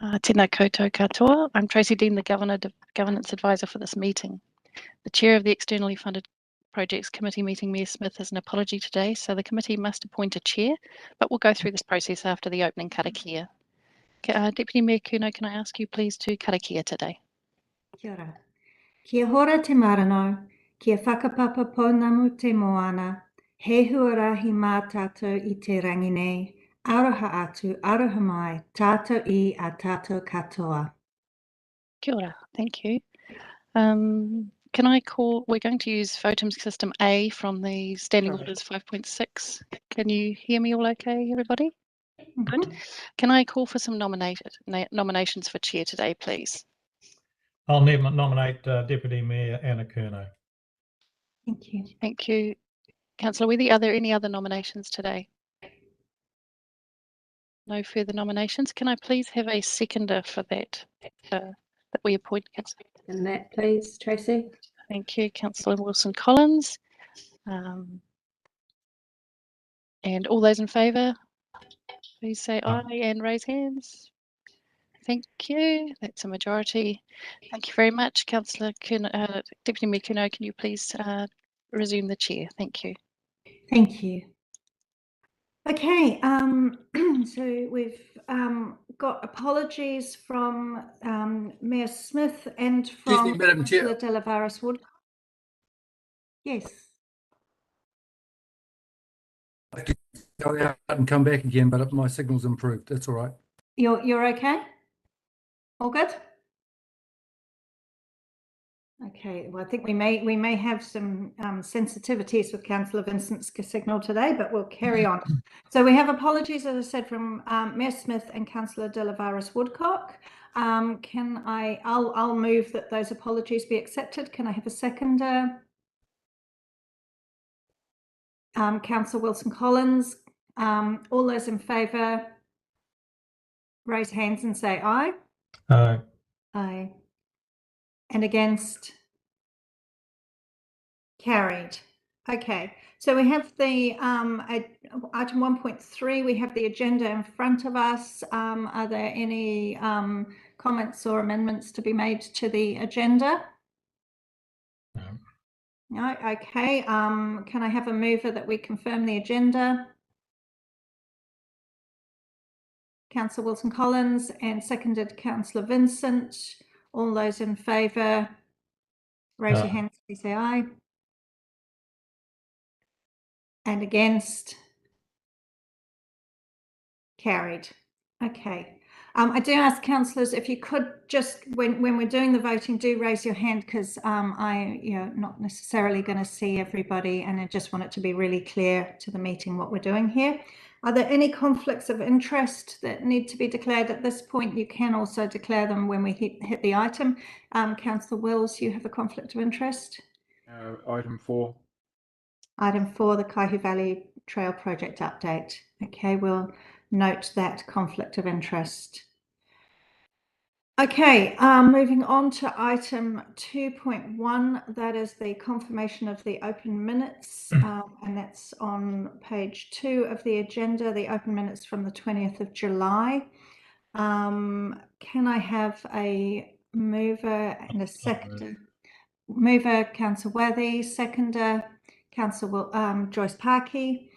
Tēnā koutou katoa. I'm Tracy Dean, the Governance Advisor for this meeting. The Chair of the Externally Funded Projects Committee meeting, Mayor Smith, has an apology today, so the committee must appoint a chair, but we'll go through this process after the opening karakia. Deputy Mayor Kuno, can I ask you please to karakia today? Kia ora. Kia hora te marano, kia whakapapa pounamu te moana, he huarahi mā tātou I te rangi nei, aroha atu, aroha mai, tātou I a tātou katoa. Kia ora, thank you. Can I call, we're going to use voting system A from the Standing Orders 5.6. Can you hear me all okay, everybody? Good. Can I call for some nominations for chair today, please? I'll nominate Deputy Mayor Anna Curnow. Thank you. Thank you. Councillor Wethy, are there any other nominations today? No further nominations. Can I please have a seconder for that, that we appoint, Councillor? And that, please, Tracy. Thank you, Councillor Wilson-Collins. And all those in favour, please say aye and raise hands. Thank you. That's a majority. Thank you very much, Councillor Deputy Mayor Kuno. Can you please resume the chair? Thank you. Thank you. Okay, so we've got apologies from Mayor Smith and from Councillor Della Varas-Wood. Yes. I could go out and come back again, but my signal's improved. That's all right. You're okay? All good? Okay, well, I think we may have some sensitivities with Councillor Vincent's signal today, but we'll carry on. So we have apologies, as I said, from Mayor Smith and Councillor Della Varas-Woodcock. I'll move that those apologies be accepted. Can I have a seconder? Councillor Wilson-Collins. All those in favour, raise hands and say aye. Aye. Aye. And against? Carried. Okay, so we have the item 1.3, we have the agenda in front of us. Are there any comments or amendments to be made to the agenda? No. No, okay. Can I have a mover that we confirm the agenda? Councillor Wilson-Collins, and seconded Councillor Vincent. All those in favour, raise your hands, please say aye. And against? Carried. Okay. I do ask councillors if you could just, when we're doing the voting, do raise your hand, because not necessarily going to see everybody, and I just want it to be really clear to the meeting what we're doing here. Are there any conflicts of interest that need to be declared at this point? You can also declare them when we hit the item. Councillor Wills, you have a conflict of interest? Item 4. Item 4, the Kaihu Valley Trail Project update. Okay, we'll note that conflict of interest. Okay, moving on to item 2.1, that is the confirmation of the open minutes, and that's on page 2 of the agenda, the open minutes from the 20th of July. Can I have a mover and a seconder? Mover, Councillor Wethy, seconder, Councillor Joyce Parkey.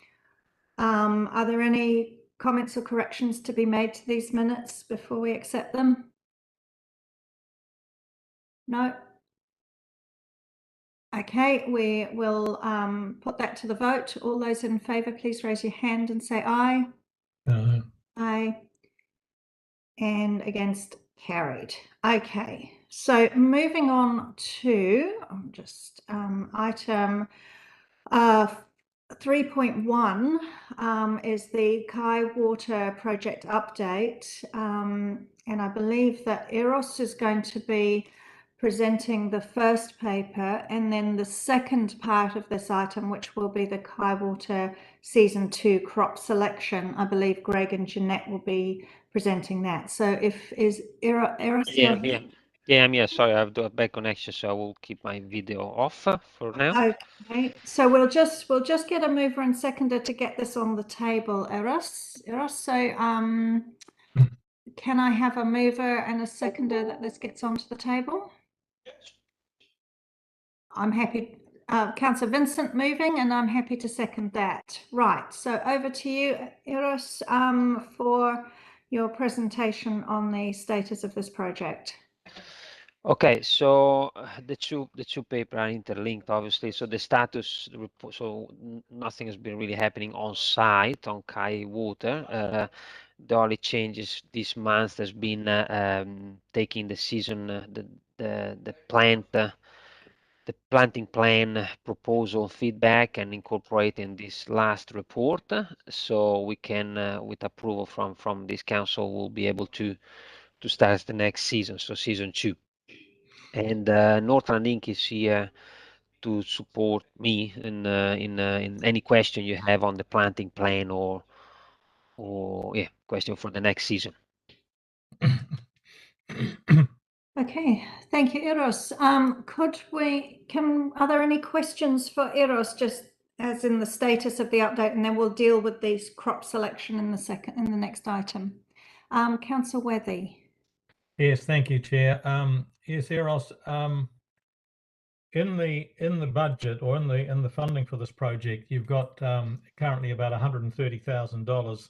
Are there any comments or corrections to be made to these minutes before we accept them? No? Okay, we will put that to the vote. All those in favour, please raise your hand and say aye. Aye. Aye. And against? Carried. Okay, so moving on to item 3.1 is the Kai Water project update, and I believe that Eros is going to be presenting the first paper, and then the second part of this item, which will be the Kai Water Season 2 crop selection. I believe Greg and Jeanette will be presenting that. So is Eros? Yeah, I'm here. Sorry, I have a bad connection, so I will keep my video off for now. Okay, so we'll just get a mover and seconder to get this on the table, Eros. So can I have a mover and a seconder that this gets onto the table? I'm happy. Councillor Vincent moving, and I'm happy to second that. Right, so over to you, Eros, for your presentation on the status of this project. Okay, so the two papers are interlinked, obviously. So the status report, so nothing has been really happening on site on Kaihu water. The only changes this month has been taking the season, the planting plan proposal feedback and incorporating this last report, so we can, with approval from this council, we'll be able to start the next season, so season 2. And Northland Inc. is here to support me in any question you have on the planting plan or yeah, question for the next season. Okay, thank you, Eros. Are there any questions for Eros, just as in the status of the update, and then we'll deal with these crop selection in the next item. Councillor Wethy. Yes, thank you, Chair. Yes, Eros, in the budget or in the funding for this project, you've got currently about $130,000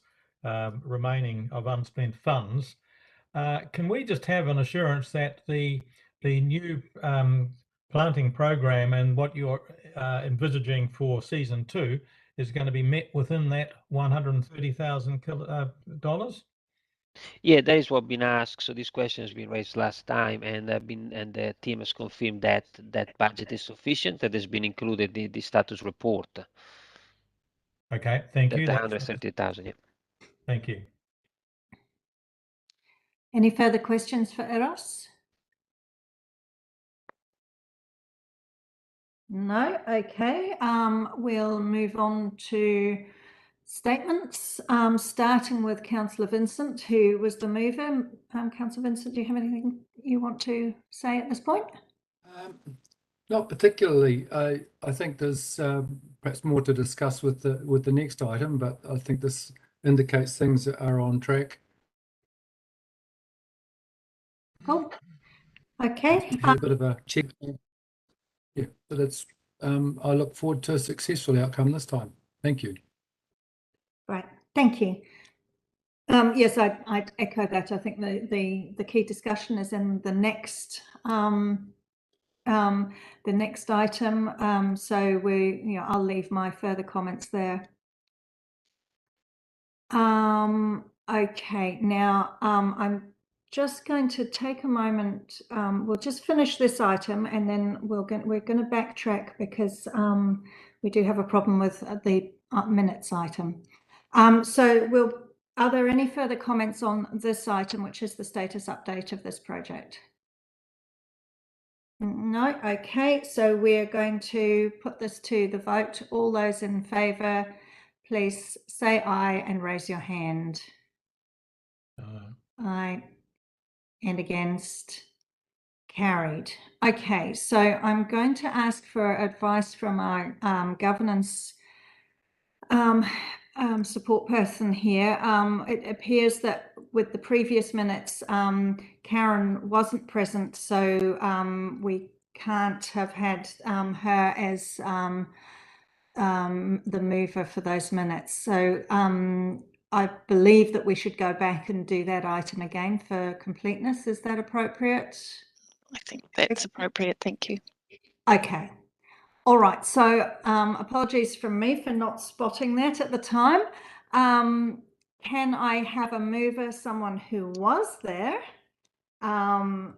remaining of unspent funds. Can we just have an assurance that the new planting program and what you're envisaging for season 2 is going to be met within that $130,000? Yeah, that is what been asked. So this question has been raised last time, and the team has confirmed that that budget is sufficient. That has been included in the status report. Okay, thank you. The 130,000. Yeah. Thank you. Any further questions for Eros? No. Okay. We'll move on to statements, starting with Councillor Vincent, who was the mover. Councillor Vincent, do you have anything you want to say at this point? Not particularly. I think there's perhaps more to discuss with the next item, but I think this indicates things are on track. Cool. Okay. A bit of a check. Yeah, but it's. I look forward to a successful outcome this time. Thank you. Right. Thank you. Yes, I'd echo that. I think the key discussion is in the next item. So I'll leave my further comments there. Okay, now I'm just going to take a moment. We'll just finish this item, and then we're going to backtrack because we do have a problem with the minutes item. Are there any further comments on this item, which is the status update of this project? No. Okay, so we're going to put this to the vote. All those in favour, please say aye and raise your hand. Aye. And against? Carried. Okay, so I'm going to ask for advice from our governance support person here. It appears that with the previous minutes, Karen wasn't present, so we can't have had her as the mover for those minutes. So I believe that we should go back and do that item again for completeness. Is that appropriate? I think that's appropriate. Thank you. Okay. All right. So apologies from me for not spotting that at the time. Can I have a mover, someone who was there? And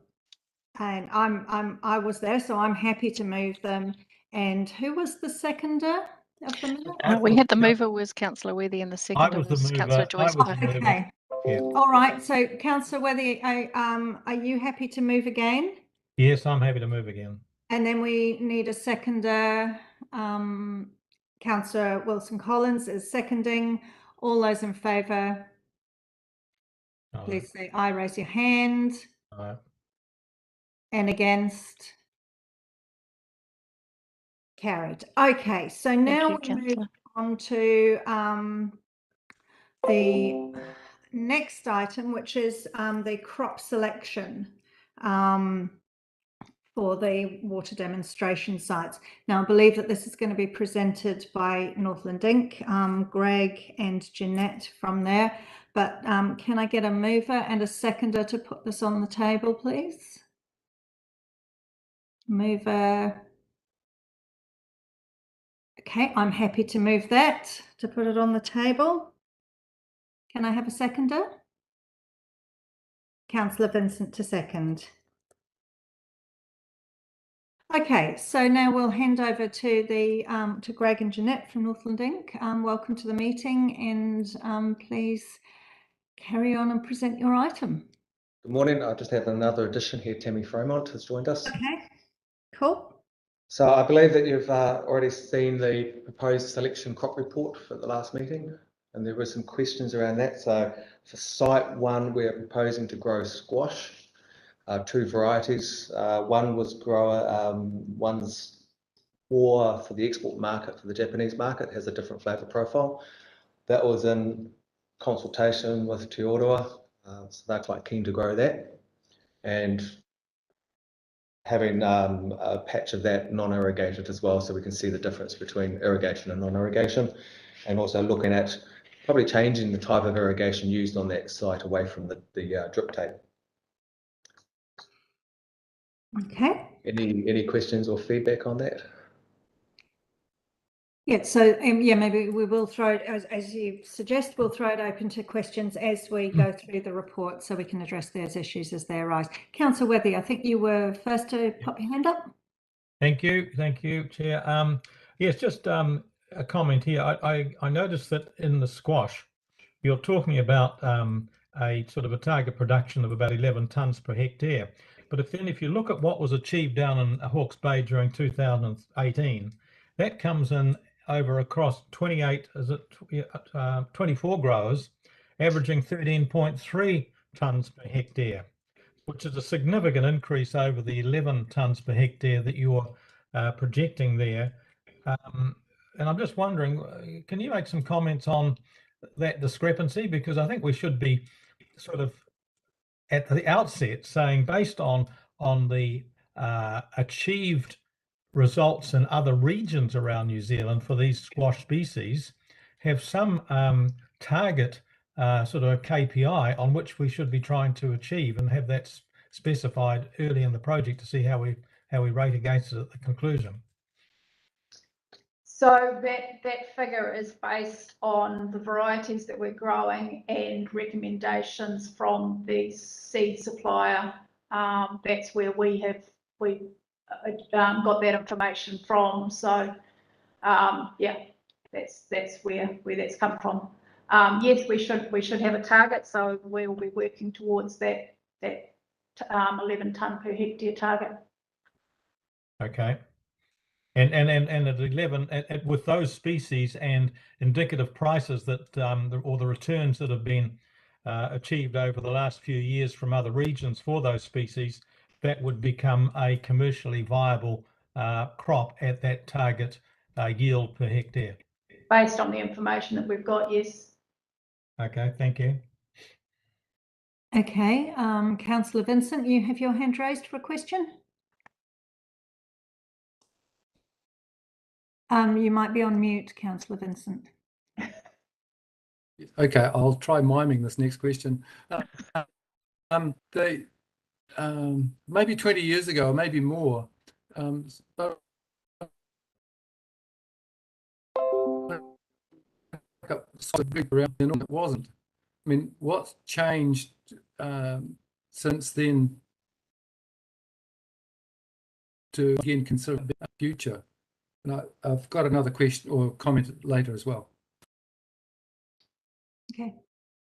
I was there, so I'm happy to move them. And who was the seconder of the minute? We had the mover was Councillor Wethy, and the seconder was Councillor Joyce. Okay. Yeah. All right. So Councillor Wethy, are you happy to move again? Yes, I'm happy to move again. And then we need a seconder. Councillor Wilson Collins is seconding. All those in favour, please say aye, raise your hand. Aye. And against? Carried. Okay, so now we move on to next item, which is the crop selection for the water demonstration sites. Now, I believe that this is going to be presented by Northland Inc., Greg and Jeanette from there. But can I get a mover and a seconder to put this on the table, please? Mover. Okay, I'm happy to move that, to put it on the table. Can I have a seconder? Councillor Vincent to second. Okay, so now we'll hand over to the to Greg and Jeanette from Northland Inc. Welcome to the meeting, and please carry on and present your item. Good morning. I just have another addition here. Tammy Fremont has joined us. Okay, cool. So I believe that you've already seen the proposed selection crop report for the last meeting, and there were some questions around that. So for site 1, we're proposing to grow squash, 2 varieties. One was grower, one's for the export market, for the Japanese market, has a different flavour profile. That was in consultation with Te Oroa, so they're quite keen to grow that. And having a patch of that non-irrigated as well, so we can see the difference between irrigation and non-irrigation, and also looking at probably changing the type of irrigation used on that site away from the drip tape. Okay. Any questions or feedback on that? Yeah, so yeah, maybe we will throw it, as you suggest, we'll throw it open to questions as we go through the report, so we can address those issues as they arise. Councillor Webby, I think you were first to pop your hand up. Thank you, Chair. Yes, just a comment here. I noticed that in the squash, you're talking about a sort of a target production of about 11 tonnes per hectare. But if you look at what was achieved down in Hawke's Bay during 2018, that comes in over across 24 growers, averaging 13.3 tonnes per hectare, which is a significant increase over the 11 tonnes per hectare that you're projecting there. And I'm just wondering, can you make some comments on that discrepancy? Because I think we should be sort of at the outset saying, based on the achieved results in other regions around New Zealand for these squash species, have some target sort of a KPI on which we should be trying to achieve, and have that specified early in the project to see how we rate against it at the conclusion. So that figure is based on the varieties that we're growing and recommendations from the seed supplier. That's where we got that information from. So yeah, that's where that's come from. Yes, we should have a target, so we will be working towards that 11 tonne per hectare target. Okay. And at 11, with those species and indicative prices that or the returns that have been achieved over the last few years from other regions for those species, that would become a commercially viable crop at that target yield per hectare. Based on the information that we've got, yes. Okay, thank you. Okay, Councillor Vincent, you have your hand raised for a question. You might be on mute, Councillor Vincent. Okay, I'll try miming this next question. Maybe 20 years ago, or maybe more, it wasn't. I mean, what's changed since then to again consider the future? And I've got another question or comment later as well. Okay.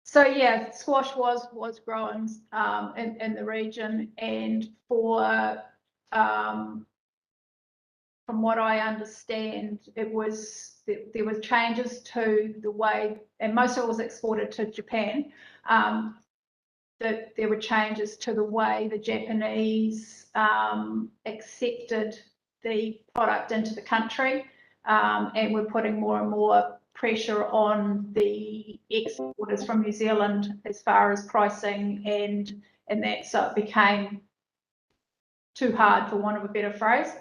So yeah, squash was growing in the region, and for from what I understand, there was changes to the way, and most of it was exported to Japan. That there were changes to the way the Japanese accepted the product into the country, and we're putting more and more pressure on the exporters from New Zealand as far as pricing and that, so it became too hard, for want of a better phrase.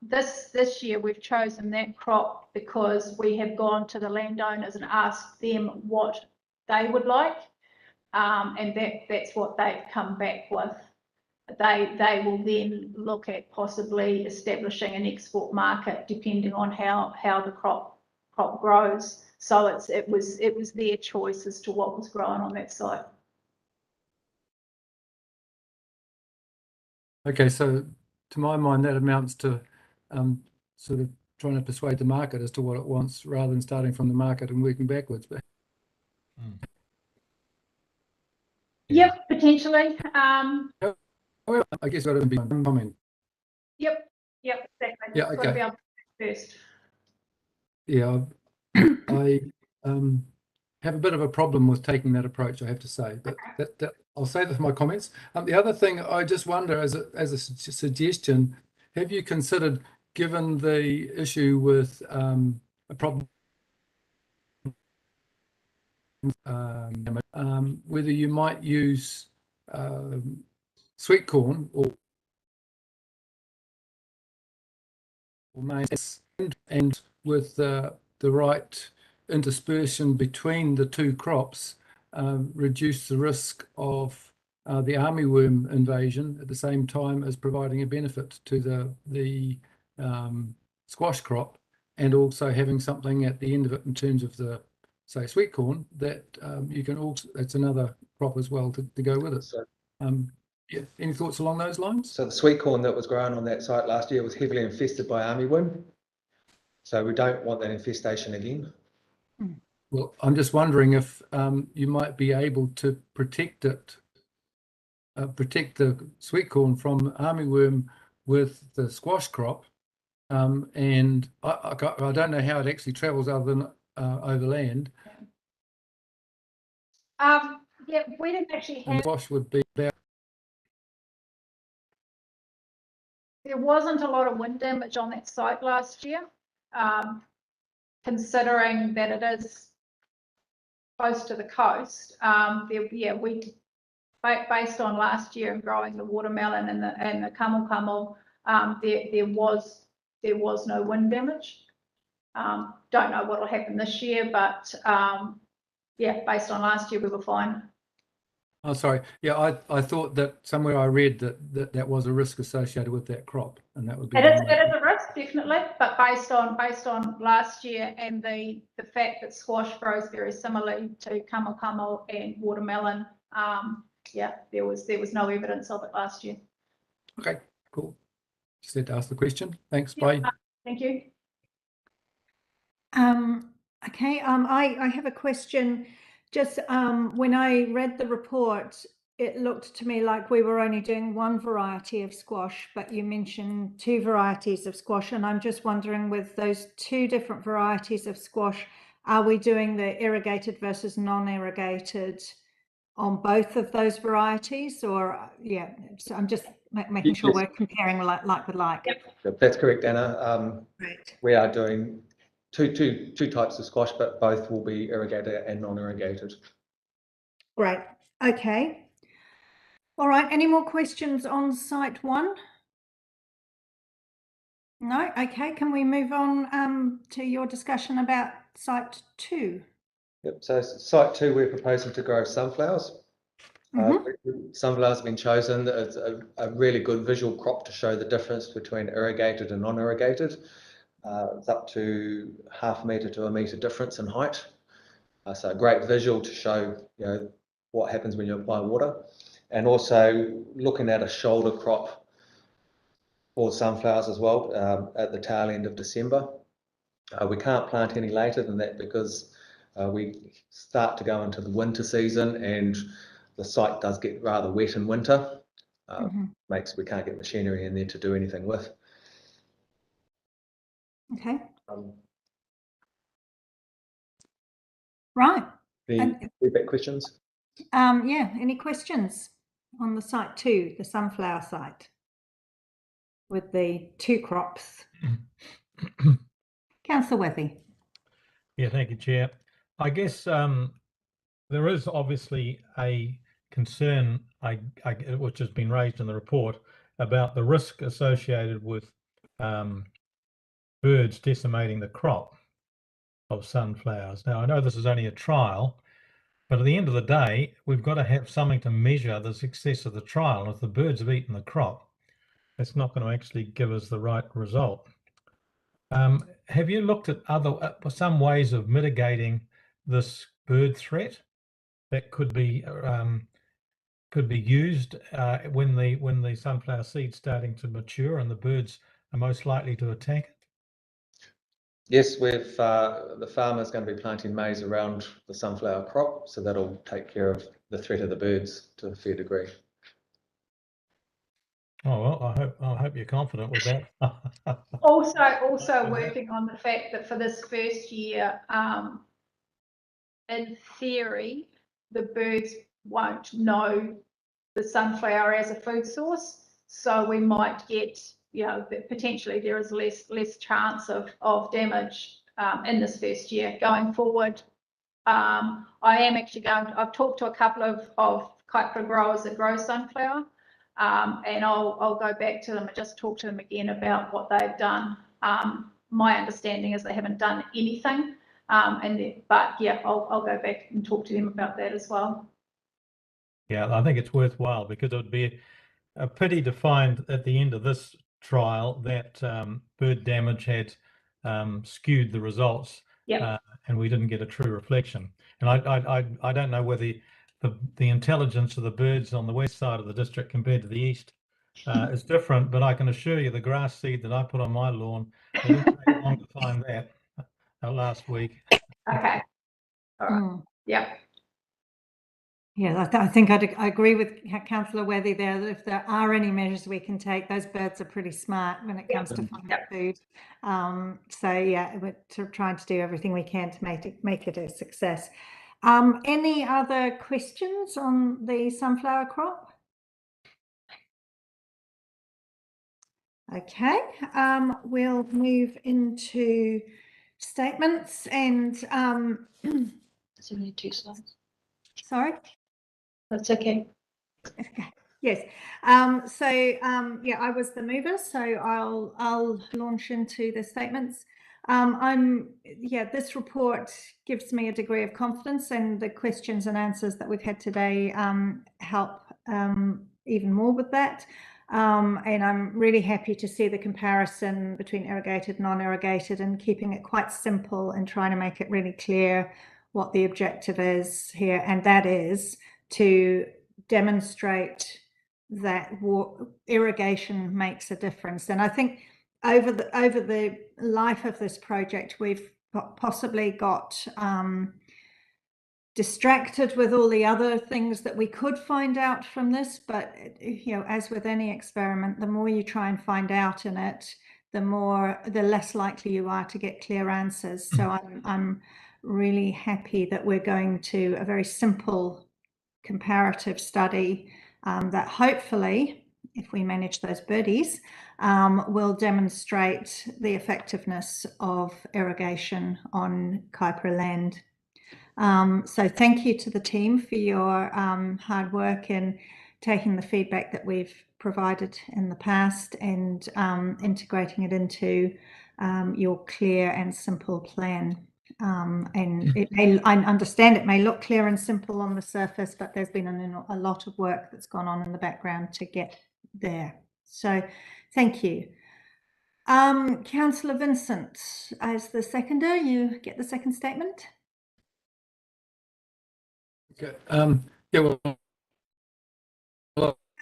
This year we've chosen that crop because we have gone to the landowners and asked them what they would like, and that's what they've come back with. They will then look at possibly establishing an export market depending on how the crop grows. So it was their choice as to what was grown on that site. Okay, so to my mind, that amounts to sort of trying to persuade the market as to what it wants rather than starting from the market and working backwards. But Yep, potentially. however, I guess that would be one comment. Yep, exactly. Yeah, Got to okay. be able to first. Yeah, I have a bit of a problem with taking that approach, I have to say, but that I'll say that for my comments. The other thing I just wonder, as a suggestion, have you considered, given the issue with a problem, whether you might use sweet corn or maize and with the right interspersion between the two crops, reduce the risk of the armyworm invasion at the same time as providing a benefit to the squash crop, and also having something at the end of it in terms of the, say, sweet corn that you can also, that's another crop as well to go with it. So, yeah, any thoughts along those lines? so the sweet corn that was grown on that site last year was heavily infested by armyworm. So we don't want that infestation again. Well, I'm just wondering if you might be able to protect it, protect the sweet corn from armyworm with the squash crop. And I don't know how it actually travels other than overland. Yeah, we didn't actually And have. squash would be about. There wasn't a lot of wind damage on that site last year, considering that it is close to the coast. We based on last year and growing the watermelon and the kamu, there was no wind damage. Don't know what will happen this year, but yeah, based on last year we were fine. Oh, sorry. Yeah, I thought that somewhere I read that was a risk associated with that crop, and that would be. It is a risk, definitely, but based on last year and the fact that squash grows very similarly to kamu and watermelon, yeah, there was no evidence of it last year. Okay, cool. Just had to ask the question. Thanks. Yeah, Bye. thank you. Okay. I have a question. Just when I read the report, it looked to me like we were only doing one variety of squash, but you mentioned two varieties of squash, and I'm just wondering, with those two different varieties of squash, are we doing the irrigated versus non-irrigated on both of those varieties? Or yeah, so I'm just making sure we're comparing like with like. Yep, that's correct, Anna. Right. We are doing two types of squash, but both will be irrigated and non-irrigated. Great. Okay. All right. Any more questions on site one? No. Okay. Can we move on to your discussion about site two? Yep. So site two, we're proposing to grow sunflowers. Sunflowers have been chosen as a really good visual crop to show the difference between irrigated and non-irrigated. It's up to 0.5 metre to 1 metre difference in height. So a great visual to show, you know, what happens when you apply water, and also looking at a shoulder crop for sunflowers as well at the tail end of December. We can't plant any later than that because we start to go into the winter season and the site does get rather wet in winter. We can't get machinery in there to do anything with. Okay. Right. Any feedback questions? Yeah. Any questions on the site two, the sunflower site, with the two crops? Councillor Wethy. Yeah, thank you, Chair. I guess there is obviously a concern which has been raised in the report about the risk associated with birds decimating the crop of sunflowers. Now, I know this is only a trial, but at the end of the day, we've got to have something to measure the success of the trial. And if the birds have eaten the crop, it's not going to actually give us the right result. Have you looked at some ways of mitigating this bird threat that could be used when the sunflower seed's starting to mature and the birds are most likely to attack it? Yes, we've the farmer's going to be planting maize around the sunflower crop, so that'll take care of the threat of the birds to a fair degree. Oh well, I hope you're confident with that. Also working on the fact that for this first year, in theory, the birds won't know the sunflower as a food source, so we might get, you know, potentially there is less chance of damage in this first year. Going forward, I am actually I've talked to a couple of Kaihu growers that grow sunflower, and I'll go back to them and just talk to them again about what they've done. My understanding is they haven't done anything, but yeah, I'll go back and talk to them about that as well. Yeah, I think it's worthwhile because it would be a pity to find at the end of this trial that bird damage had skewed the results, and we didn't get a true reflection. And I don't know whether the intelligence of the birds on the west side of the district compared to the east is different, but I can assure you the grass seed that I put on my lawn, it didn't take long to find that last week. Okay. All right. Yeah. Yeah, I think I agree with Councillor Worthy there that if there are any measures we can take, those birds are pretty smart when it comes to finding food. So yeah, we're trying to do everything we can to make it a success. Any other questions on the sunflower crop? Okay, we'll move into statements and There's only 2 slides. sorry. That's okay. Okay. Yes. Yeah, I was the mover, so I'll launch into the statements. This report gives me a degree of confidence, and the questions and answers that we've had today help even more with that. And I'm really happy to see the comparison between irrigated and non-irrigated, and keeping it quite simple and trying to make it really clear what the objective is here, and that is to demonstrate that irrigation makes a difference. And I think over the life of this project, we've possibly got distracted with all the other things that we could find out from this. But you know, as with any experiment, the more you try and find out in it, the less likely you are to get clear answers. So I'm really happy that we're going to a very simple comparative study that hopefully, if we manage those birdies, will demonstrate the effectiveness of irrigation on Kaihu land. So thank you to the team for your hard work in taking the feedback that we've provided in the past and integrating it into your clear and simple plan. I understand it may look clear and simple on the surface, but there's been a lot of work that's gone on in the background to get there. So thank you. Councillor Vincent, as the seconder, you get the second statement. Okay. Yeah, well,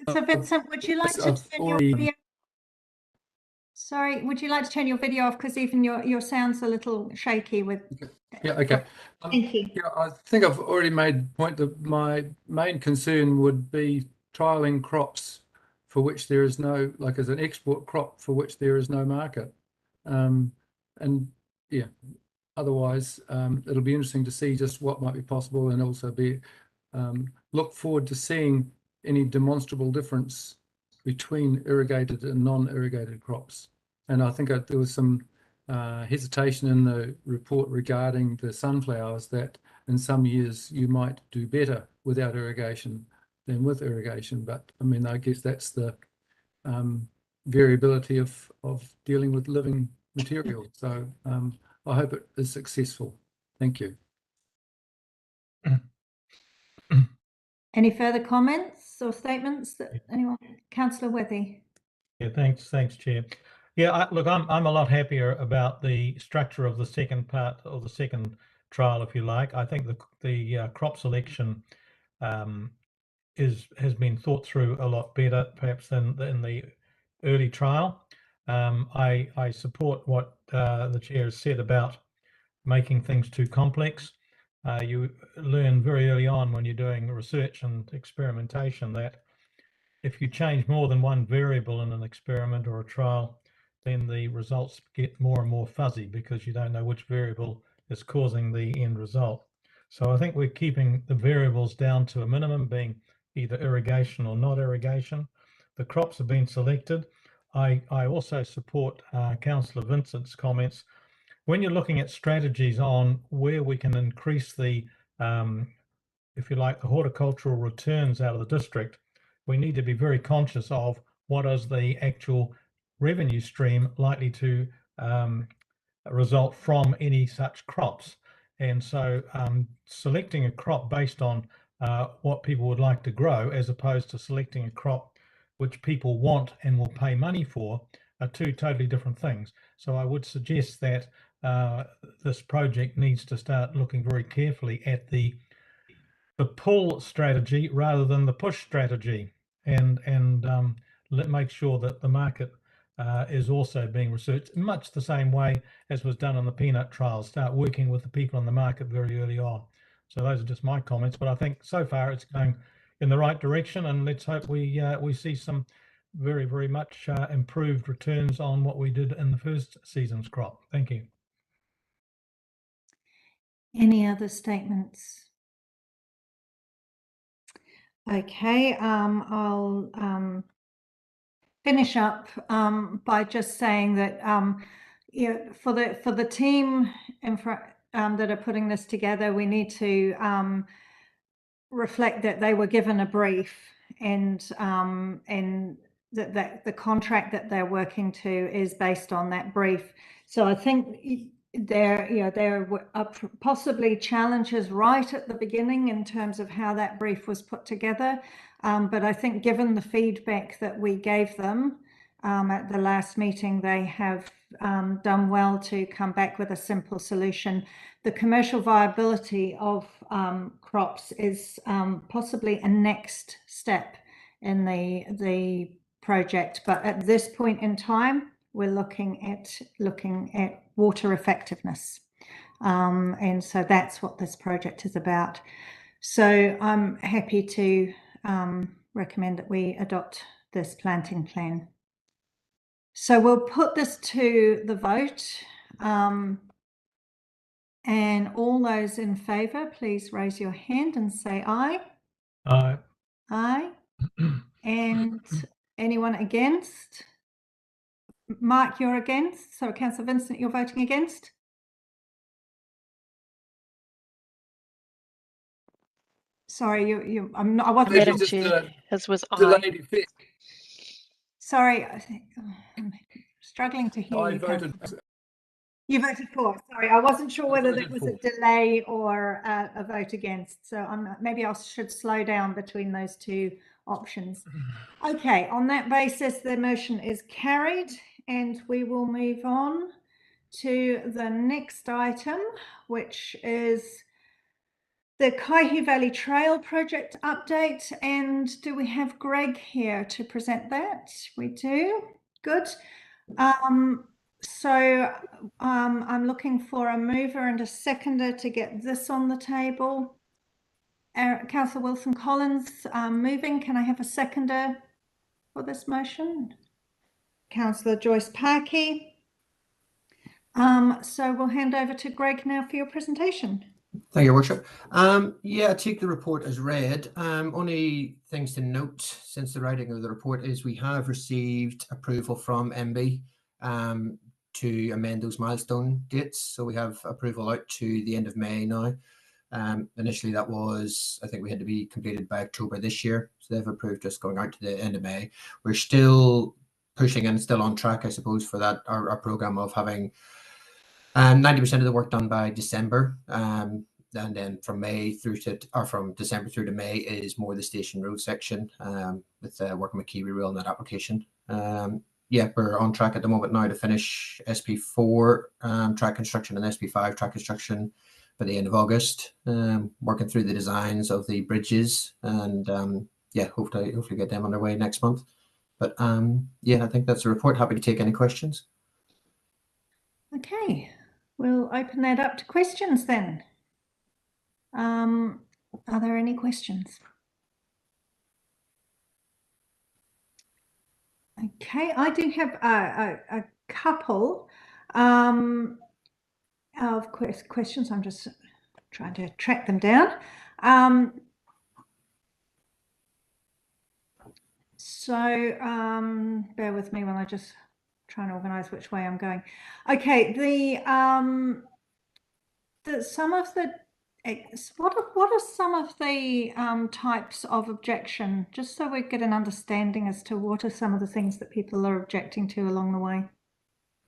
So Vincent, would you like to turn your video? Sorry, would you like to turn your video off, because even your sound's a little shaky with. Yeah, okay. Thank you. Yeah, I think I've already made the point that my main concern would be trialling crops for which there is no, like as an export crop for which there is no market. And yeah, otherwise it'll be interesting to see just what might be possible, and also be look forward to seeing any demonstrable difference between irrigated and non-irrigated crops. And I think there was some hesitation in the report regarding the sunflowers, that in some years you might do better without irrigation than with irrigation. But I mean, I guess that's the variability of dealing with living material. So I hope it is successful. Thank you. Any further comments or statements that anyone? Councillor Withy. Yeah, thanks, Chair. Yeah, look, I'm a lot happier about the structure of the second part, or the second trial, if you like. I think the crop selection has been thought through a lot better, perhaps, than in the early trial. I support what the Chair has said about making things too complex. You learn very early on when you're doing research and experimentation that if you change more than one variable in an experiment or a trial, then the results get more and more fuzzy because you don't know which variable is causing the end result. So I think we're keeping the variables down to a minimum, being either irrigation or not irrigation. The crops have been selected. I also support Councillor Vincent's comments. When you're looking at strategies on where we can increase the, if you like, the horticultural returns out of the district, we need to be very conscious of what is the actual revenue stream likely to result from any such crops. And so selecting a crop based on what people would like to grow, as opposed to selecting a crop which people want and will pay money for, are two totally different things. So I would suggest that this project needs to start looking very carefully at the pull strategy rather than the push strategy, and make sure that the market is also being researched in much the same way as was done on the peanut trials. Start working with the people in the market very early on. So those are just my comments, but I think so far it's going in the right direction, and let's hope we see some very, very much improved returns on what we did in the first season's crop. Thank you. Any other statements? Okay, I'll finish up by just saying that for the team that are putting this together, we need to reflect that they were given a brief, and that the contract that they're working to is based on that brief. So I think there were possibly challenges right at the beginning in terms of how that brief was put together. But I think given the feedback that we gave them at the last meeting, they have done well to come back with a simple solution. The commercial viability of crops is possibly a next step in the project, but at this point in time, we're looking at water effectiveness, and so that's what this project is about. So I'm happy to recommend that we adopt this planting plan. So we'll put this to the vote, and all those in favour, please raise your hand and say aye. Aye. Aye. And anyone against? Mark, you're against. So Councillor Vincent, you're voting against? Sorry, I wasn't. Madam Chair, his was delayed effect. Sorry, I'm struggling to hear I you. voted. You voted for. Sorry, I wasn't sure whether that was for. a delay or a vote against. So maybe I should slow down between those two options. Okay, on that basis, the motion is carried, and we will move on to the next item, which is the Kaihu Valley Trail project update. And do we have Greg here to present that? We do. Good. So I'm looking for a mover and a seconder to get this on the table. Councillor Wilson Collins moving. Can I have a seconder for this motion? Councillor Joyce Parkey. So we'll hand over to Greg now for your presentation. Thank you, Worship. Yeah, I take the report as read. Only things to note since the writing of the report is we have received approval from MB to amend those milestone dates. So we have approval out to the end of May now Initially, that was, I think we had to be completed by October this year. So they've approved us going out to the end of May. We're still pushing and still on track, I suppose, for that, our program of having 90% of the work done by December. And then from December through to May is more the Station Road section, with working with Kiwi Rail on that application. Yeah, we're on track at the moment now to finish SP4 track construction and SP5 track construction by the end of August. Working through the designs of the bridges, and yeah, hopefully get them underway next month. But yeah, I think that's the report. Happy to take any questions. Okay, we'll open that up to questions then. Are there any questions? Okay, I do have a couple of questions. I'm just trying to track them down. Bear with me while I just try and organize which way I'm going. Okay, what are some of the types of objection, just so we get an understanding as to what are some of the things that people are objecting to along the way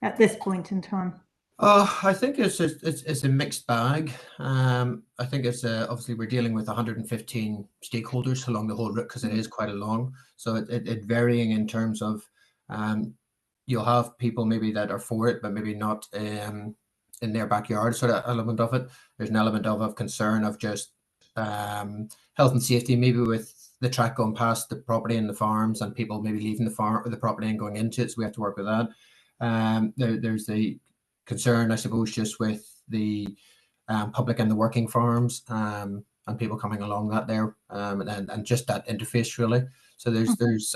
at this point in time? I think it's a mixed bag. I think it's obviously we're dealing with 115 stakeholders along the whole route because it is quite a long. So it varying in terms of you'll have people maybe that are for it, but maybe not in their backyard sort of element of it. There's an element of concern of just health and safety, maybe with the track going past the property and the farms and people maybe leaving the farm or the property and going into it. So we have to work with that. There's the concern, I suppose, just with the public and the working farms and people coming along that there, and just that interface really. So there's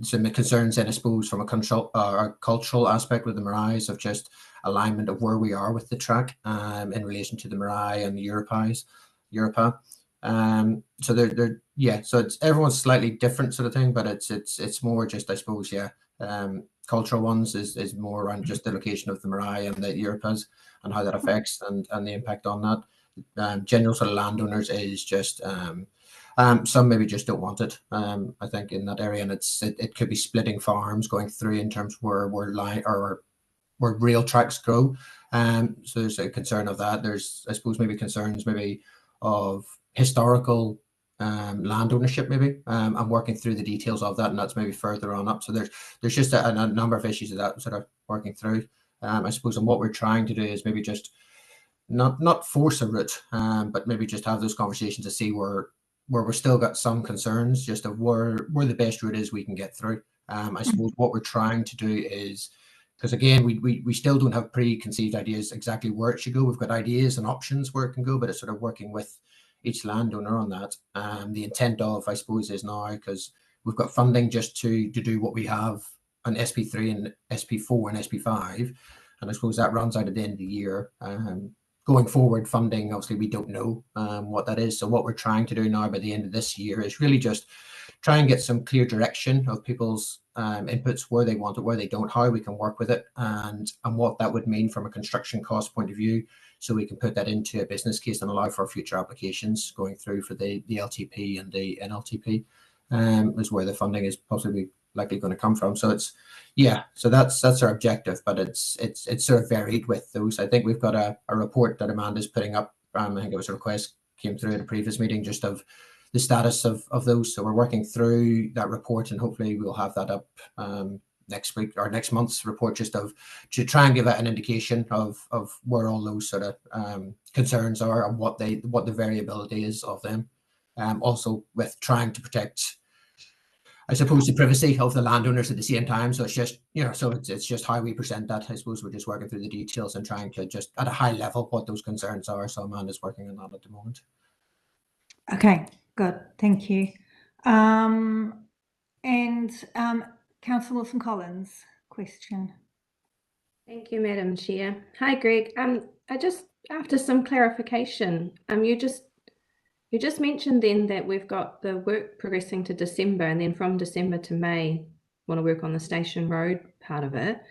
some concerns then, I suppose, from a cultural aspect with the maraes of just alignment of where we are with the track in relation to the marae and the Europa. So yeah, so it's everyone's slightly different sort of thing, but it's more just, I suppose, yeah. Cultural ones is more around just the location of the marae and the Europas and how that affects and the impact on that. General sort of landowners is just some maybe just don't want it. I think in that area, and it could be splitting farms going through in terms where rail tracks go. So there's a concern of that. There's, I suppose, maybe concerns maybe of historical land ownership maybe, and working through the details of that, and that's maybe further on up. So there's just a number of issues of that sort of working through, I suppose. And what we're trying to do is maybe just not force a route, but maybe just have those conversations to see where we're still got some concerns just of where the best route is we can get through. I suppose what we're trying to do is, because again, we still don't have preconceived ideas exactly where it should go. We've got ideas and options where it can go, but it's sort of working with each landowner on that. The intent of, I suppose, is now, because we've got funding just to do what we have on SP3 and SP4 and SP5, and I suppose that runs out at the end of the year. Going forward, funding, obviously, we don't know what that is. So what we're trying to do now by the end of this year is really just try and get some clear direction of people's inputs, where they want it, where they don't, how we can work with it, and what that would mean from a construction cost point of view, so we can put that into a business case and allow for future applications going through for the LTP and the NLTP, is where the funding is possibly likely going to come from. So it's, yeah, so that's our objective, but it's sort of varied with those. I think we've got a report that Amanda's putting up. I think it was a request came through at a previous meeting just of the status of those. So we're working through that report, and hopefully we'll have that up next week or next month's report, just to try and give it an indication of where all those sort of concerns are and what the variability is of them. Also with trying to protect, I suppose, the privacy of the landowners at the same time. So it's just, so it's just how we present that. I suppose we're just working through the details and trying to just at a high level what those concerns are. So Amanda's working on that at the moment. Okay, good. Thank you. And Councillor Wilson-Collins, question. Thank you, Madam Chair. Hi, Greg. I just, after some clarification, you just mentioned then that we've got the work progressing to December, and then from December to May, want to work on the Station Road part of it.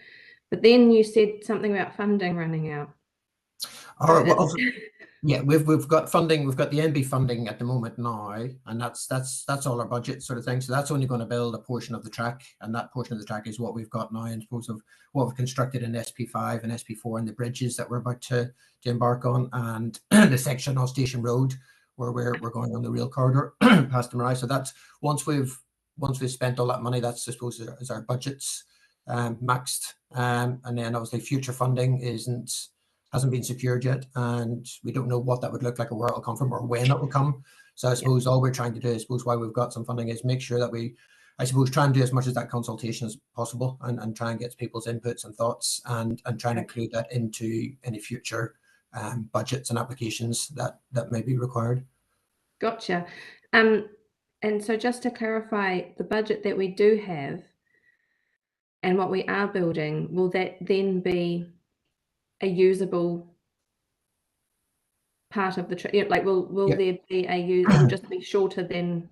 But then you said something about funding running out. Yeah, we've got funding. We've got the NB funding at the moment now, and that's all our budget sort of thing. So that's only going to build a portion of the track, and that portion of the track is what we've got now in terms of what we've constructed in SP5 and SP4 and the bridges that we're about to embark on, and the section on Station Road where we're going on the rail corridor past the Marai. So that's once we've spent all that money, that's I suppose is our budgets maxed, and then obviously future funding hasn't been secured yet, and we don't know what that would look like or where it'll come from or when it will come. So I suppose all we're trying to do, I suppose why we've got some funding, is make sure that we, I suppose, try and do as much of that consultation as possible, and try and get people's inputs and thoughts, and try and include that into any future budgets and applications that may be required. Gotcha. And so just to clarify, the budget that we do have and what we are building, will that then be a usable part of the track? Like, will there be it will just be shorter than?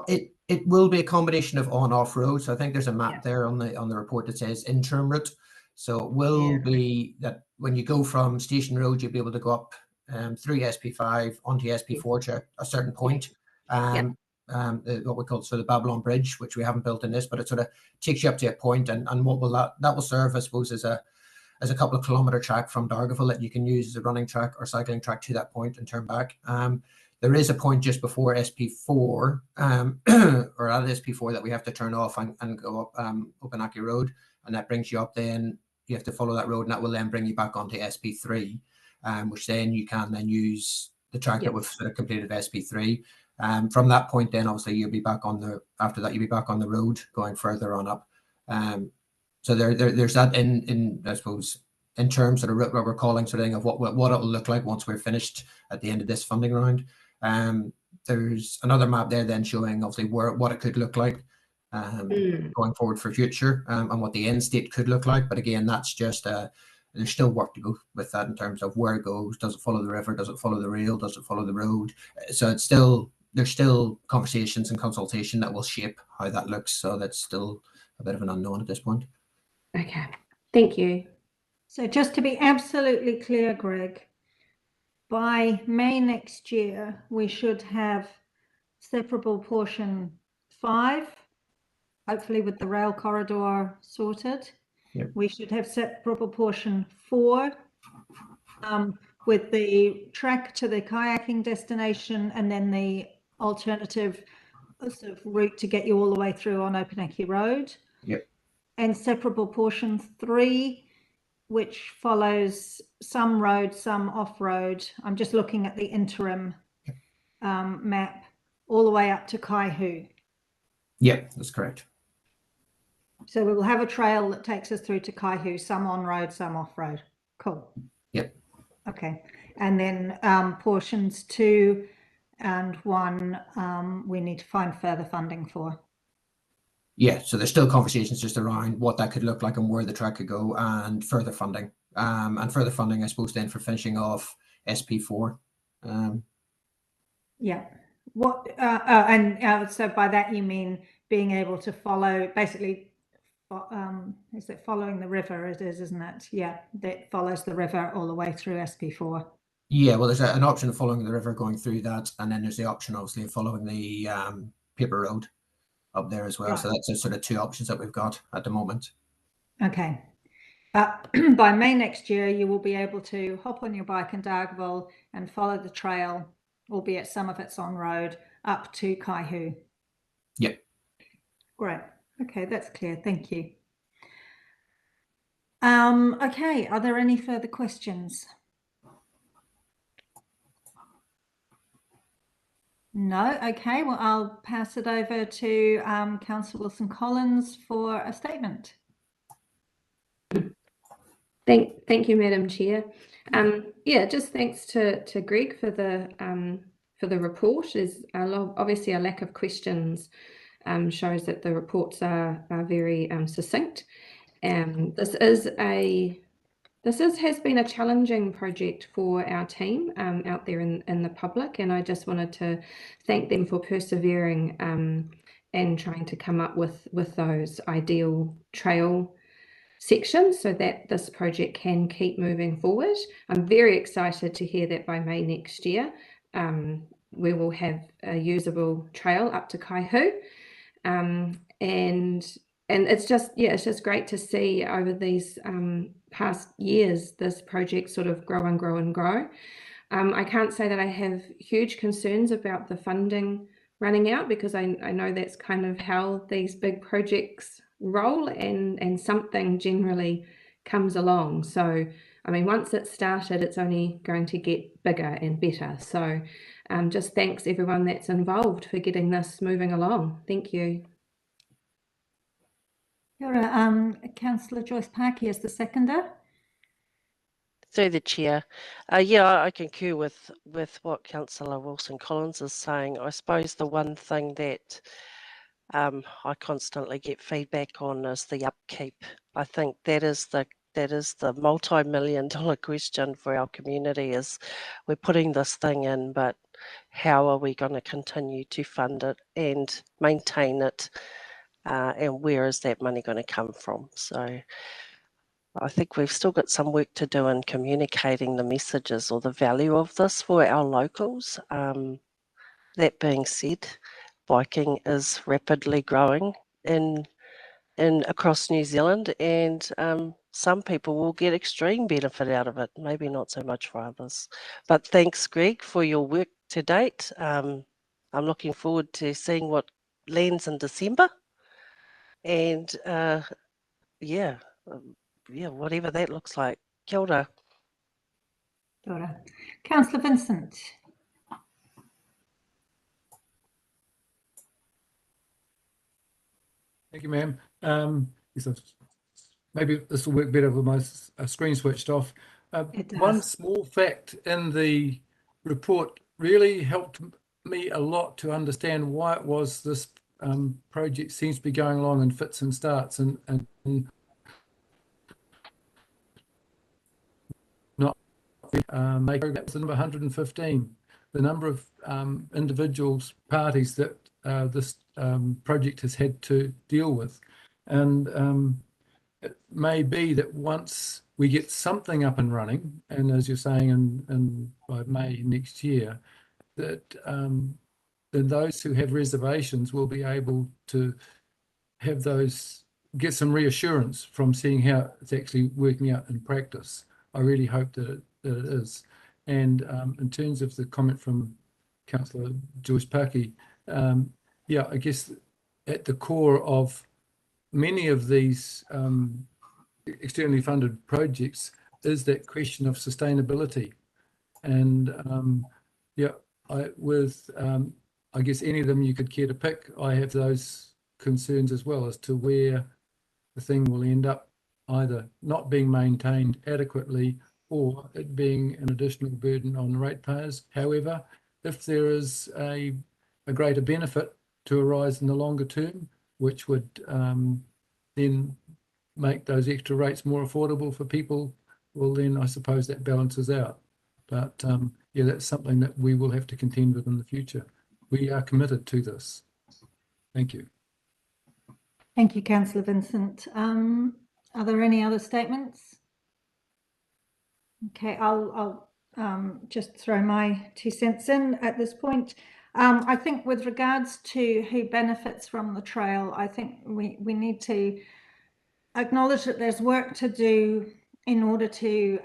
It will be a combination of on-off roads. So I think there's a map there on the report that says interim route. So it will be that when you go from Station Road, you'll be able to go up through SP5 onto SP4 to a certain point. What we call the Babylon Bridge, which we haven't built in this, but it sort of takes you up to a point, and what will that will serve, I suppose, as a couple of kilometre track from Dargaville that you can use as a running track or cycling track to that point and turn back. There is a point just before SP4 or at SP4 that we have to turn off and go up Opanaki Road, and that brings you up. Then you have to follow that road, and that will then bring you back onto SP3, which then you can then use the track that we've sort of completed SP3. From that point, then obviously you'll be back on the road going further on up. So there's that in I suppose in terms of the route we're calling sort of thing of what it'll look like once we're finished at the end of this funding round. There's another map there then showing obviously what it could look like going forward for future, and what the end state could look like. But again, that's just there's still work to go with that in terms of where it goes. Does it follow the river? Does it follow the rail? Does it follow the road? So there's still conversations and consultation that will shape how that looks. So that's still a bit of an unknown at this point. Okay, thank you. So just to be absolutely clear, Greg, by May next year, we should have separable portion 5, hopefully with the rail corridor sorted. Yep. We should have separable portion 4 with the track to the kayaking destination, and then the alternative sort of route to get you all the way through on Opanaki Road. Yep. And separable portion 3, which follows some road, some off-road. I'm just looking at the interim map all the way up to Kaihu. Yep, that's correct. So we will have a trail that takes us through to Kaihu, some on-road, some off-road. Cool. Yep. Okay. And then portions 2 and 1, we need to find further funding for. Yeah, so there's still conversations just around what that could look like and where the track could go, and further funding. I suppose, then for finishing off SP4. Yeah. What so by that you mean being able to follow, basically, is it following the river? It is, isn't it? Yeah, that follows the river all the way through SP4. Yeah, well, there's an option of following the river going through that, and then there's the option, obviously, of following the paper road up there as well. Right. So that's the sort of 2 options that we've got at the moment. Okay. By May next year, you will be able to hop on your bike in Dargaville and follow the trail, albeit some of it's on road, up to Kaihu. Yep. Great. Okay, that's clear. Thank you. Okay, are there any further questions? No. Okay, well, I'll pass it over to Councillor Wilson-Collins for a statement. Thank you, Madam Chair. Yeah, just thanks to Greg for the report. Is obviously a lack of questions shows that the reports are very succinct. This has been a challenging project for our team out there in the public, and I just wanted to thank them for persevering and trying to come up with those ideal trail section so that this project can keep moving forward. I'm very excited to hear that by May next year, we will have a usable trail up to Kaihu. And it's just great to see over these past years, this project sort of grow and grow and grow. I can't say that I have huge concerns about the funding running out, because I know that's kind of how these big projects roll, and something generally comes along. So, I mean, once it's started, it's only going to get bigger and better. So just thanks everyone that's involved for getting this moving along. Thank you. Councillor Joyce Parkey is the seconder. Through the chair. Yeah, I concur with what Councillor Wilson-Collins is saying. I suppose the one thing that I constantly get feedback on is the upkeep. I think that is the multi-million-dollar question for our community. Is we're putting this thing in, but how are we going to continue to fund it and maintain it, and where is that money going to come from? So I think we've still got some work to do in communicating the messages or the value of this for our locals. That being said, biking is rapidly growing in across New Zealand, and some people will get extreme benefit out of it, maybe not so much for others. But thanks, Greg, for your work to date. I'm looking forward to seeing what lands in December, and yeah, whatever that looks like. Kia ora. Kia ora. Councillor Vincent. Thank you, ma'am. Maybe this will work better with my screen switched off. One small fact in the report really helped me a lot to understand why it was this project seems to be going along in fits and starts, and not make progress. The number 115, the number of individuals, parties that this project has had to deal with. And it may be that once we get something up and running, and as you're saying by May next year, that then those who have reservations will be able to have those, get some reassurance from seeing how it's actually working out in practice. I really hope that it is. And in terms of the comment from Councillor Joyce Parkey, yeah, I guess at the core of many of these externally funded projects is that question of sustainability. And yeah, I guess any of them you could care to pick, I have those concerns as well as to where the thing will end up, either not being maintained adequately or it being an additional burden on ratepayers. However, if there is a greater benefit to arise in the longer term, which would then make those extra rates more affordable for people, well then I suppose that balances out. But yeah, that's something that we will have to contend with in the future. We are committed to this. Thank you. Thank you, Councillor Vincent. Are there any other statements? Okay, I'll just throw my 2 cents in at this point. I think with regards to who benefits from the trail, I think we need to acknowledge that there's work to do in order to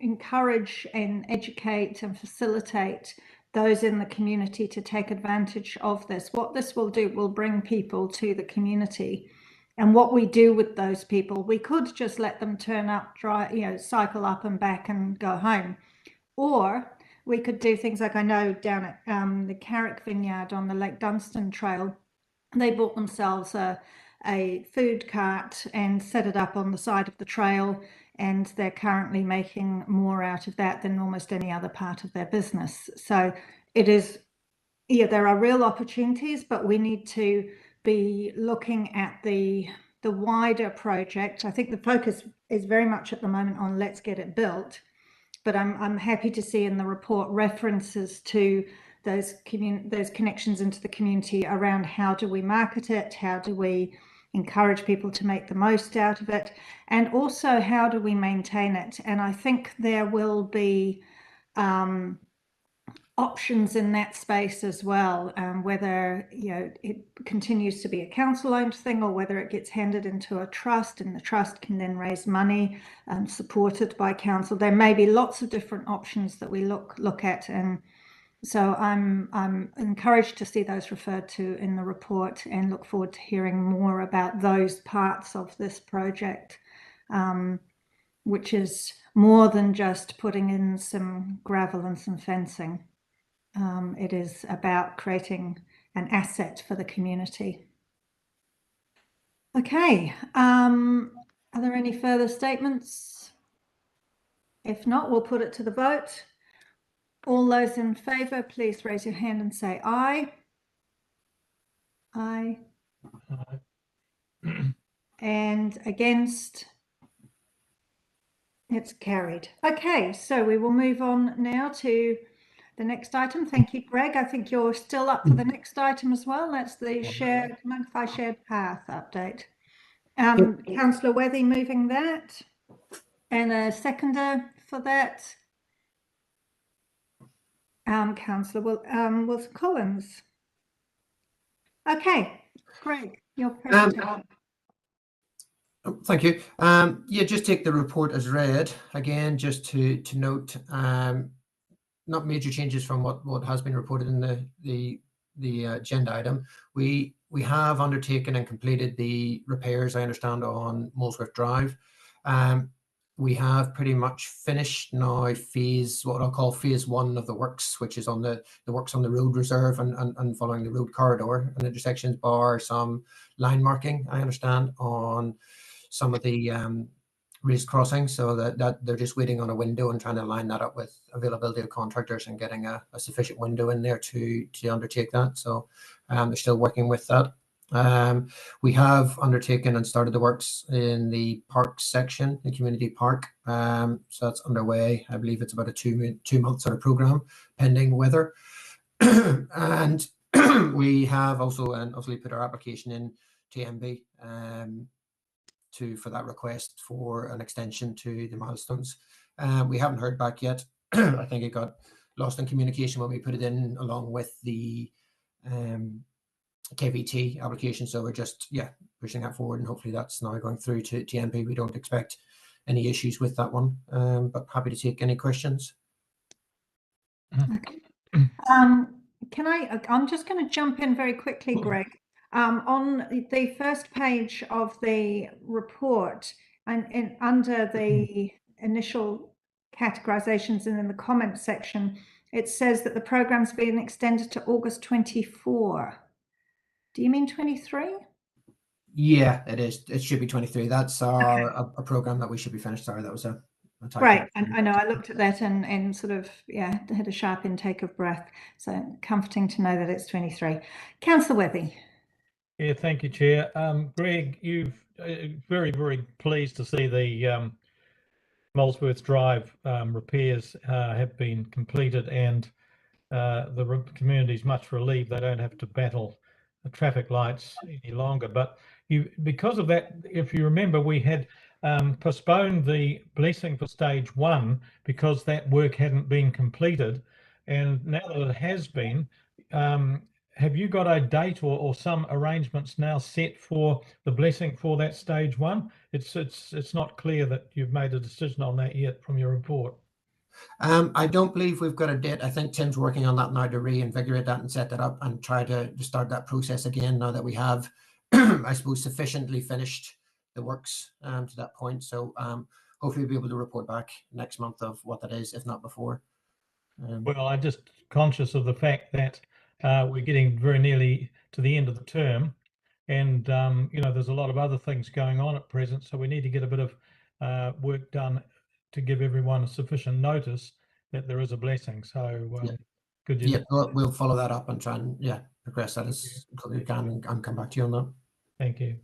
encourage and educate and facilitate those in the community to take advantage of this. What this will do will bring people to the community. And what we do with those people, we could just let them turn up, drive, cycle up and back and go home. Or we could do things like, I know down at the Carrick Vineyard on the Lake Dunstan Trail, they bought themselves a food cart and set it up on the side of the trail, and they're currently making more out of that than almost any other part of their business. So it is, yeah, there are real opportunities, but we need to be looking at the wider project. I think the focus is very much at the moment on let's get it built, but I'm happy to see in the report references to those connections into the community around how do we market it, how do we encourage people to make the most out of it, and also how do we maintain it? And I think there will be options in that space as well, whether it continues to be a council-owned thing or whether it gets handed into a trust and the trust can then raise money supported by council. There may be lots of different options that we look at, and so I'm encouraged to see those referred to in the report and look forward to hearing more about those parts of this project, which is more than just putting in some gravel and some fencing. It is about creating an asset for the community. Okay, are there any further statements? If not, we'll put it to the vote. All those in favour, please raise your hand and say aye. Aye. And against? It's carried. Okay, so we will move on now to the next item. Thank you, Greg. I think you're still up for the next item as well. That's the Magpie Shared Path update. Councillor Wethy moving that, and a seconder for that. Councillor Wilson Collins. Okay, Greg, your presentation. Thank you. Yeah, just take the report as read. Again, just to note, not major changes from what has been reported in the agenda item. We have undertaken and completed the repairs, I understand, on Molesworth Drive. We have pretty much finished now what I'll call phase 1 of the works, which is on the works on the road reserve and following the road corridor and intersections, bar some line marking, I understand, on some of the raised crossings, so that they're just waiting on a window and trying to line that up with availability of contractors and getting a sufficient window in there to undertake that. So they're still working with that. We have undertaken and started the works in the park section, the community park. So that's underway. I believe it's about a 2-month sort of program, pending weather. And we have also obviously put our application in to MB for that request for an extension to the milestones. We haven't heard back yet. I think it got lost in communication when we put it in along with the KVT application. So we're just pushing that forward, and hopefully that's now going through to TMP. We don't expect any issues with that one, but happy to take any questions. Okay. I'm just going to jump in very quickly, Greg. On the first page of the report and under the initial categorizations and in the comment section, it says that the program's been extended to August 24. Do you mean 23? Yeah, it is. It should be 23. That's a program that we should be finished. Sorry, that was a typo. Right, and I know I looked at that and sort of had a sharp intake of breath. So comforting to know that it's 23. Councillor Wethy. Yeah, thank you, Chair. Greg, you've very, very pleased to see the Molesworth Drive repairs have been completed, and the community's much relieved they don't have to battle the traffic lights any longer. But because of that, if you remember, we had postponed the blessing for stage 1 because that work hadn't been completed, and now that it has been, have you got a date or some arrangements now set for the blessing for that stage 1? It's not clear that you've made a decision on that yet from your report. I don't believe we've got a date. I think Tim's working on that now to reinvigorate that and set that up and try to start that process again now that we have, I suppose, sufficiently finished the works to that point. So hopefully we'll be able to report back next month of what that is, if not before. Well, I'm just conscious of the fact that we're getting very nearly to the end of the term, and there's a lot of other things going on at present, so we need to get a bit of work done to give everyone a sufficient notice that there is a blessing. So could you? Yeah, we'll follow that up and try and progress that as quickly as we can and come back to you on that. Thank you.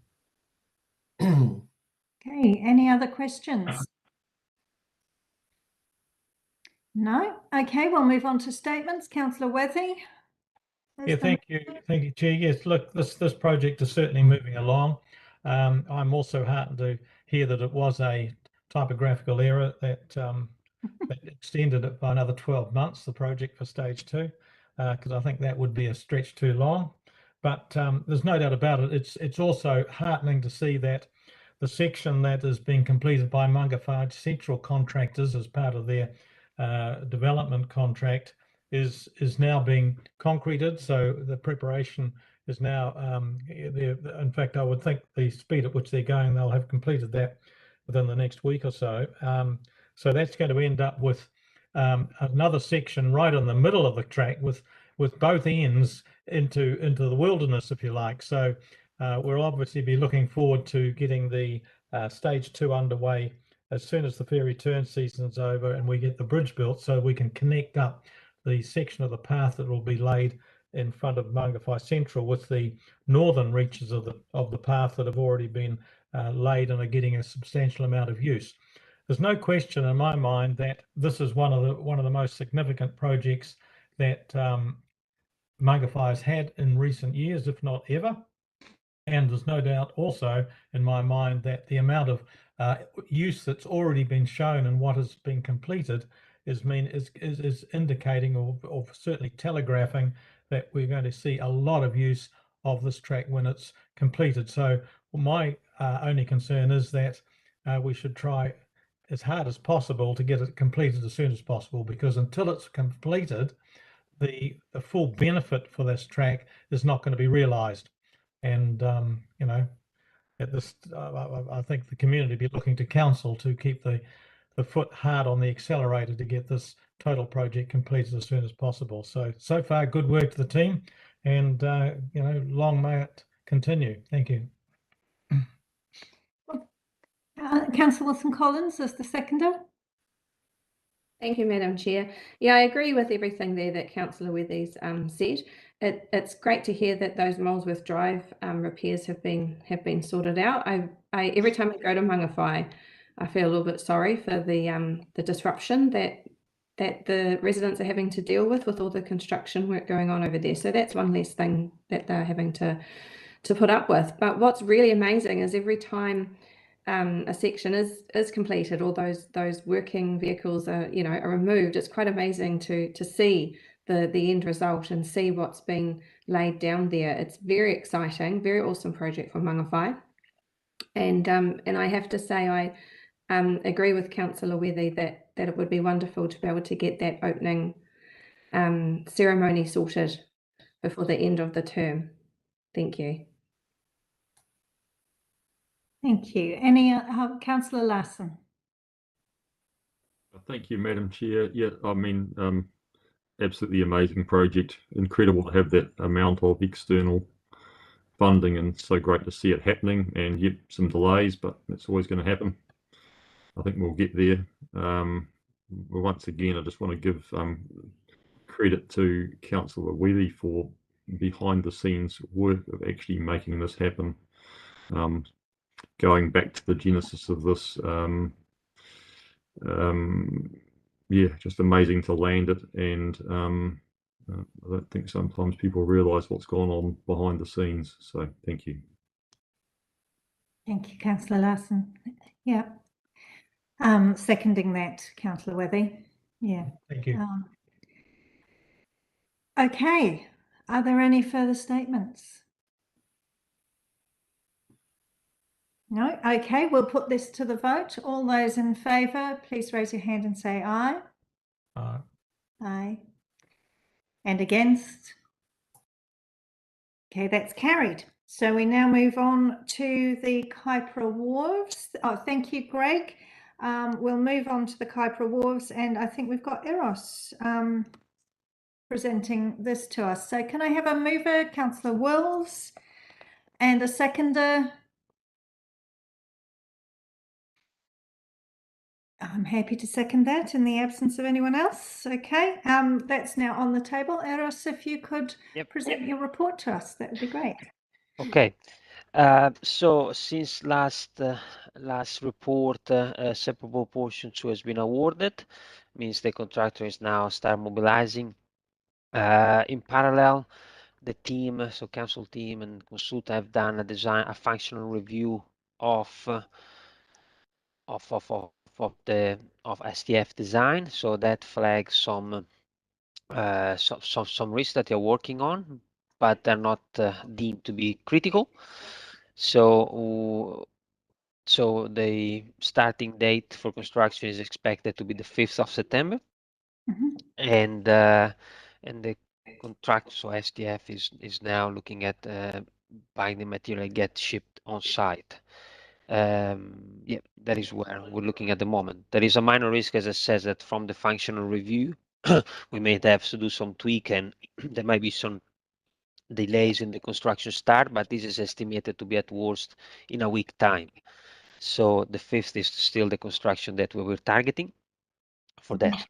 Okay, any other questions? No? Okay, we'll move on to statements. Councillor Wethy. Yeah, thank you, Chair. Yes, look, this project is certainly moving along. I'm also heartened to hear that it was a typographical error that, that extended it by another 12 months, the project for stage 2, because I think that would be a stretch too long. But there's no doubt about it. It's also heartening to see that the section that is being completed by Mangawhai Central contractors as part of their development contract is now being concreted. So the preparation is now, in fact, I would think the speed at which they're going, they'll have completed that within the next week or so. So that's going to end up with another section right in the middle of the track with both ends into the wilderness, if you like. So we'll obviously be looking forward to getting the stage 2 underway as soon as the ferry turn season's over and we get the bridge built, so we can connect up the section of the path that will be laid in front of Mangawhai Central with the northern reaches of the path that have already been laid and are getting a substantial amount of use. There's no question in my mind that this is one of the most significant projects that Mangawhai has had in recent years, if not ever. And there's no doubt also in my mind that the amount of use that's already been shown and what has been completed is indicating or certainly telegraphing that we're going to see a lot of use of this track when it's completed. So my only concern is that we should try as hard as possible to get it completed as soon as possible, because until it's completed, the full benefit for this track is not going to be realized. And you know, at this, I think the community be looking to council to keep the foot hard on the accelerator to get this total project completed as soon as possible. So far, good work to the team, and you know, long may it continue. Thank you. Councillor Wilson-Collins is the seconder. Thank you, Madam Chair. Yeah, I agree with everything there that Councillor Wethy's said. It's great to hear that those Molesworth Drive repairs have been sorted out. Every time I go to Mangawhai, I feel a little bit sorry for the disruption that the residents are having to deal with all the construction work going on over there. So that's one less thing that they're having to put up with. But what's really amazing is every time a section is completed, all those working vehicles are removed, it's quite amazing to see the end result and see what's been laid down there. It's very exciting, very awesome project for Mangawhai. And I have to say I agree with Councillor Wethy that it would be wonderful to be able to get that opening ceremony sorted before the end of the term. Thank you. Thank you. Any Councillor Larson? Thank you, Madam Chair. Yeah, I mean, absolutely amazing project. Incredible to have that amount of external funding, and so great to see it happening. And yep, some delays, but it's always going to happen. I think we'll get there. Once again, I just want to give credit to Councillor Wethy for behind the scenes work of actually making this happen. Going back to the genesis of this, yeah, just amazing to land it. And I don't think sometimes people realise what's gone on behind the scenes. So thank you. Thank you, Councillor Larson. Yeah. Seconding that, Councillor Wethy. Yeah. Thank you. Okay. Are there any further statements? No? Okay, we'll put this to the vote. All those in favour, please raise your hand and say aye. Aye. Aye. And against? Okay, that's carried. So we now move on to the Kaipara Wharves. Oh, thank you, Greg. We'll move on to the Kaipara Wharves, and I think we've got Eros presenting this to us. So can I have a mover, Councillor Wills, and a seconder? I'm happy to second that in the absence of anyone else. Okay, that's now on the table. Eros, if you could present your report to us, that would be great. Okay. So since last report, a separable portion 2 has been awarded, means the contractor is now start mobilizing. In parallel, the team, so council team and Consult have done a functional review of STF design. So that flags some risks that they're working on, but they're not deemed to be critical. So the starting date for construction is expected to be the 5th of September. And the contract, so STF is now looking at buying the material get shipped on site. Yeah, that is where we're looking at the moment. There is a minor risk, as I said, that from the functional review, we may have to do some tweak, and there might be some delays in the construction start, but this is estimated to be at worst in a week time. So the 5th is still the construction that we were targeting for that.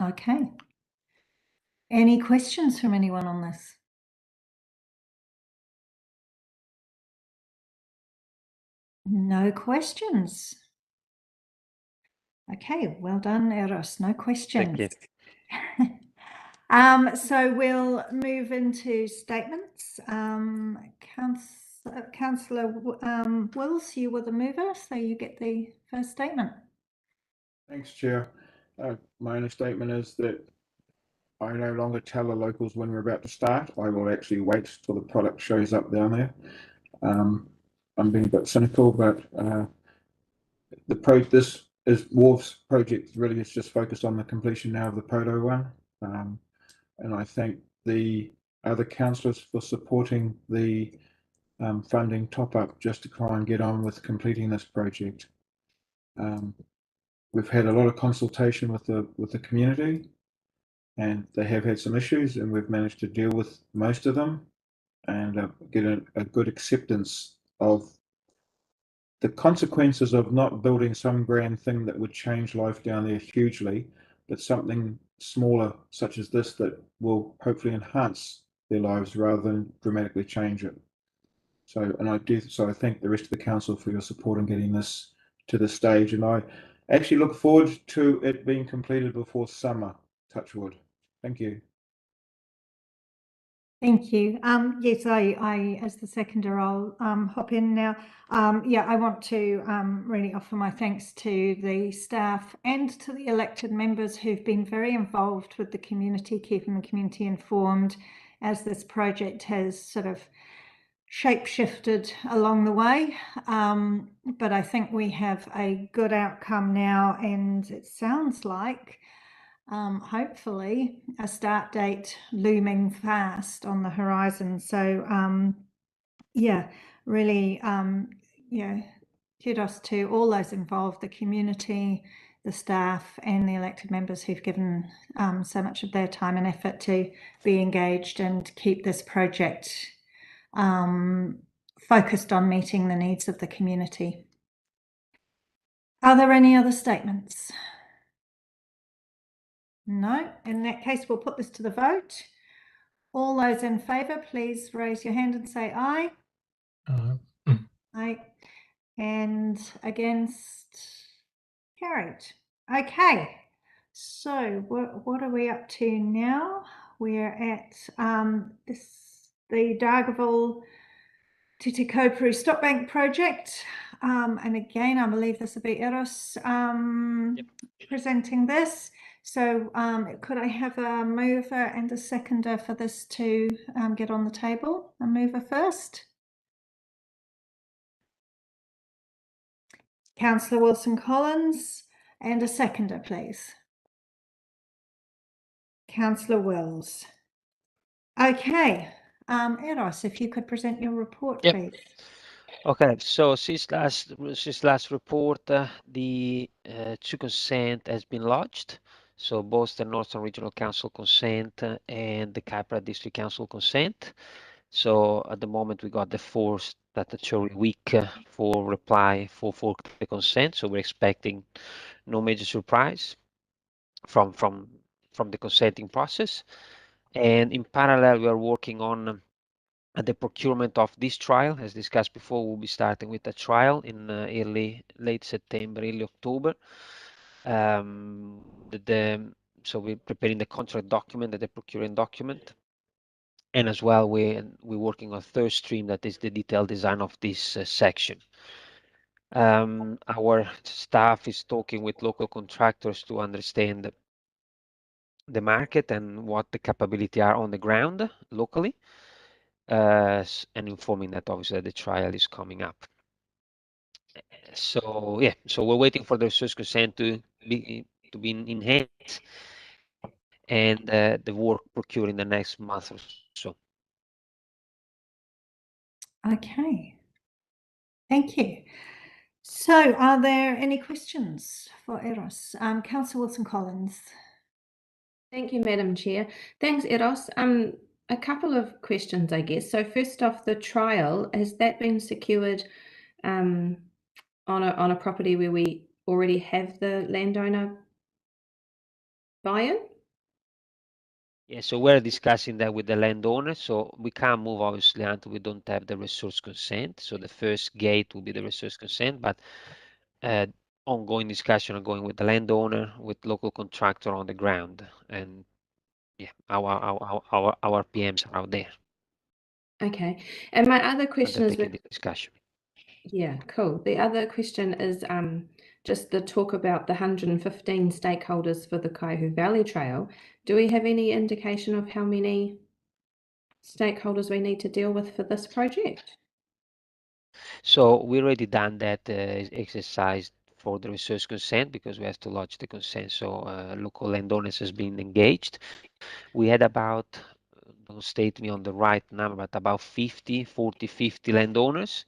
Okay. Any questions from anyone on this? No questions. Okay, well done, Eros. No questions. Thank you. So we'll move into statements. Councillor Wills, you were the mover, so you get the first statement. Thanks, Chair. My only statement is that I no longer tell the locals when we're about to start. I will actually wait till the product shows up down there. I'm being a bit cynical, but this is Wharf's project really is just focused on the completion now of the Poto one. And I thank the other councillors for supporting the funding top up just to try and get on with completing this project. We've had a lot of consultation with the community, and they have had some issues, and we've managed to deal with most of them and get a good acceptance of the consequences of not building some grand thing that would change life down there hugely, but something smaller such as this that will hopefully enhance their lives rather than dramatically change it. So I thank the rest of the council for your support in getting this to this stage, and I actually look forward to it being completed before summer, touch wood. Thank you. Thank you. Yes, I as the seconder, I'll hop in now. Yeah, I want to really offer my thanks to the staff and to the elected members who've been very involved with the community, keeping the community informed as this project has sort of shape-shifted along the way. But I think we have a good outcome now, and it sounds like hopefully a start date looming fast on the horizon. So yeah, really, yeah, kudos to all those involved, the community, the staff and the elected members who've given so much of their time and effort to be engaged and keep this project focused on meeting the needs of the community. Are there any other statements? No, in that case, we'll put this to the vote. All those in favour, please raise your hand and say aye. Aye. And against? Carried. Okay. So what are we up to now? We're at the Dargaville Titikoperu Stock Bank project. And again, I believe this will be Eros presenting this. So could I have a mover and a seconder for this to get on the table? A mover first. Councillor Wilson-Collins, and a seconder, please. Councillor Wills. Okay, Eros, if you could present your report, please. Okay, so since last report, the two consent has been lodged. So both the Northern Regional Council consent and the Kaipara District Council consent. So at the moment we got the 4th statutory week for reply for the consent. So we're expecting no major surprise from the consenting process. And in parallel, we are working on the procurement of this trial. As discussed before, we'll be starting with a trial in late September, early October. The so we're preparing the contract document, the procuring document. And as well, we're working on third stream, that is the detailed design of this section. Our staff is talking with local contractors to understand the market and what the capability are on the ground locally, and informing that obviously the trial is coming up. So yeah, so we're waiting for the resource consent to be in hand, and the work procured in the next month or so. Okay, thank you. So are there any questions for Eros? Councillor Wilson-Collins. Thank you, Madam Chair. Thanks, Eros. A couple of questions, I guess. So first off, the trial, has that been secured on a property where we already have the landowner buy-in? Yeah, so we're discussing that with the landowner. So we can't move obviously until we don't have the resource consent. So the first gate will be the resource consent, but ongoing discussion ongoing with the landowner, with local contractor on the ground, and yeah, our PMs are out there. Okay. And my other question is undertaking the discussion. Yeah, cool. The other question is just the talk about the 115 stakeholders for the Kaihu Valley Trail. Do we have any indication of how many stakeholders we need to deal with for this project? So we already done that exercise for the resource consent, because we have to lodge the consent. So local landowners has been engaged. We had about, don't state me on the right number, but about 50 landowners.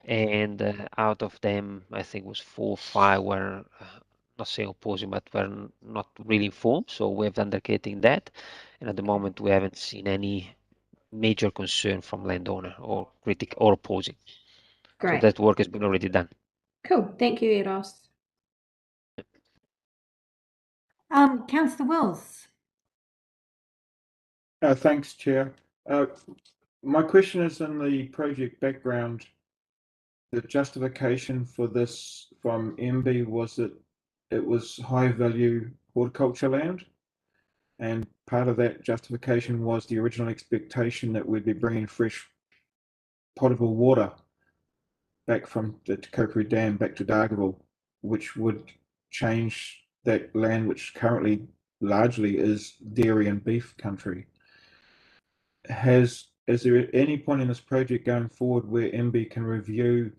And out of them, I think it was 4 or 5 were not saying opposing, but were not really informed. So we're undertaking that. And at the moment, we haven't seen any major concern from landowner or critic or opposing. Great. So that work has been already done. Cool. Thank you, Eros. Councillor Wills. Thanks, Chair. My question is in the project background. The justification for this from MB was that it was high value horticulture land, and part of that justification was the original expectation that we'd be bringing fresh potable water back from the Te Kauperi Dam back to Dargaville, which would change that land, which currently largely is dairy and beef country. Is there any point in this project going forward where MB can review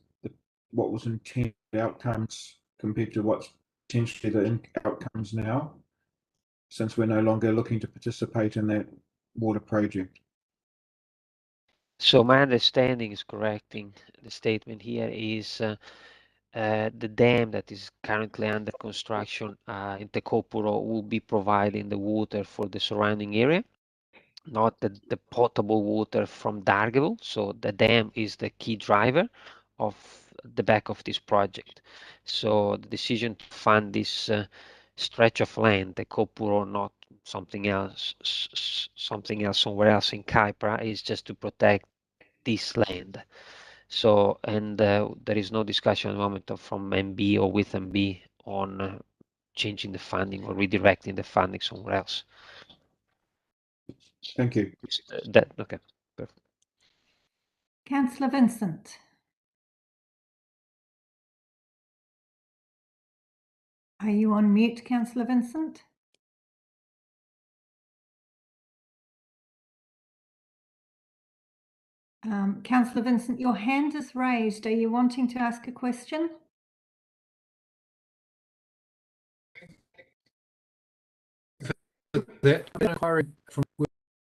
what was intended outcomes compared to what's potentially the outcomes now, since we're no longer looking to participate in that water project? So my understanding is correcting the statement here is the dam that is currently under construction in Te Kopuro will be providing the water for the surrounding area, not the potable water from Dargaville. So the dam is the key driver of the back of this project. So the decision to fund this stretch of land, the Kopuro, not something else somewhere else in Kaipara, is just to protect this land. So, and there is no discussion at the moment from MB or with MB on changing the funding or redirecting the funding somewhere else. Thank you. That okay, perfect. Councillor Vincent. Are you on mute, Councillor Vincent? Councillor Vincent, your hand is raised. Are you wanting to ask a question?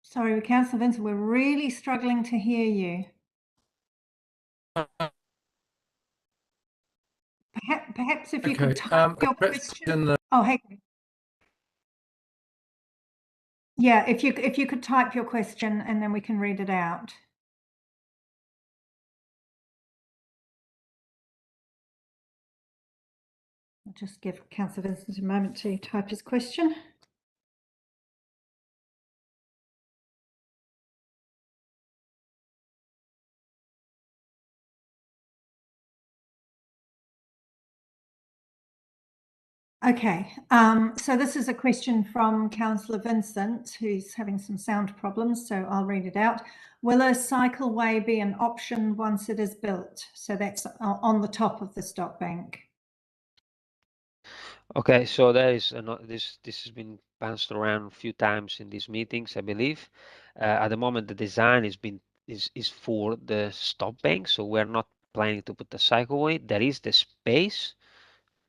Sorry, Councillor Vincent, we're really struggling to hear you. Perhaps if you could type your question. Oh, hey. Yeah, if you could type your question and then we can read it out. I'll just give Councillor Vincent a moment to type his question. Okay, so this is a question from Councillor Vincent, who's having some sound problems, so I'll read it out. Will a cycleway be an option once it is built? So that's on the top of the stock bank. Okay, so there is this has been bounced around a few times in these meetings, I believe. At the moment, the design is for the stop bank, so we're not planning to put the cycleway. There is the space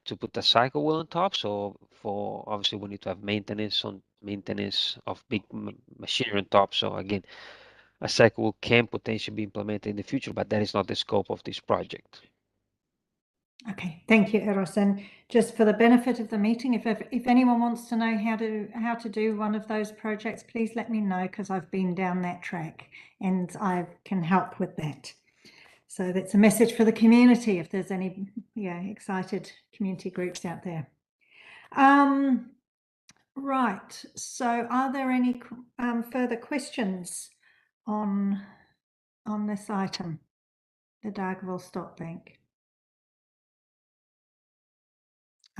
to put the cycle wheel on top. So for obviously we need to have maintenance of big machinery on top. So again, a cycle wheel can potentially be implemented in the future, but that is not the scope of this project. Okay, thank you, Eros. And just for the benefit of the meeting, if anyone wants to know how to do one of those projects, please let me know, because I've been down that track and I can help with that. So that's a message for the community, if there's any excited community groups out there. Right, so are there any further questions on this item, the Dargaville Stock Bank?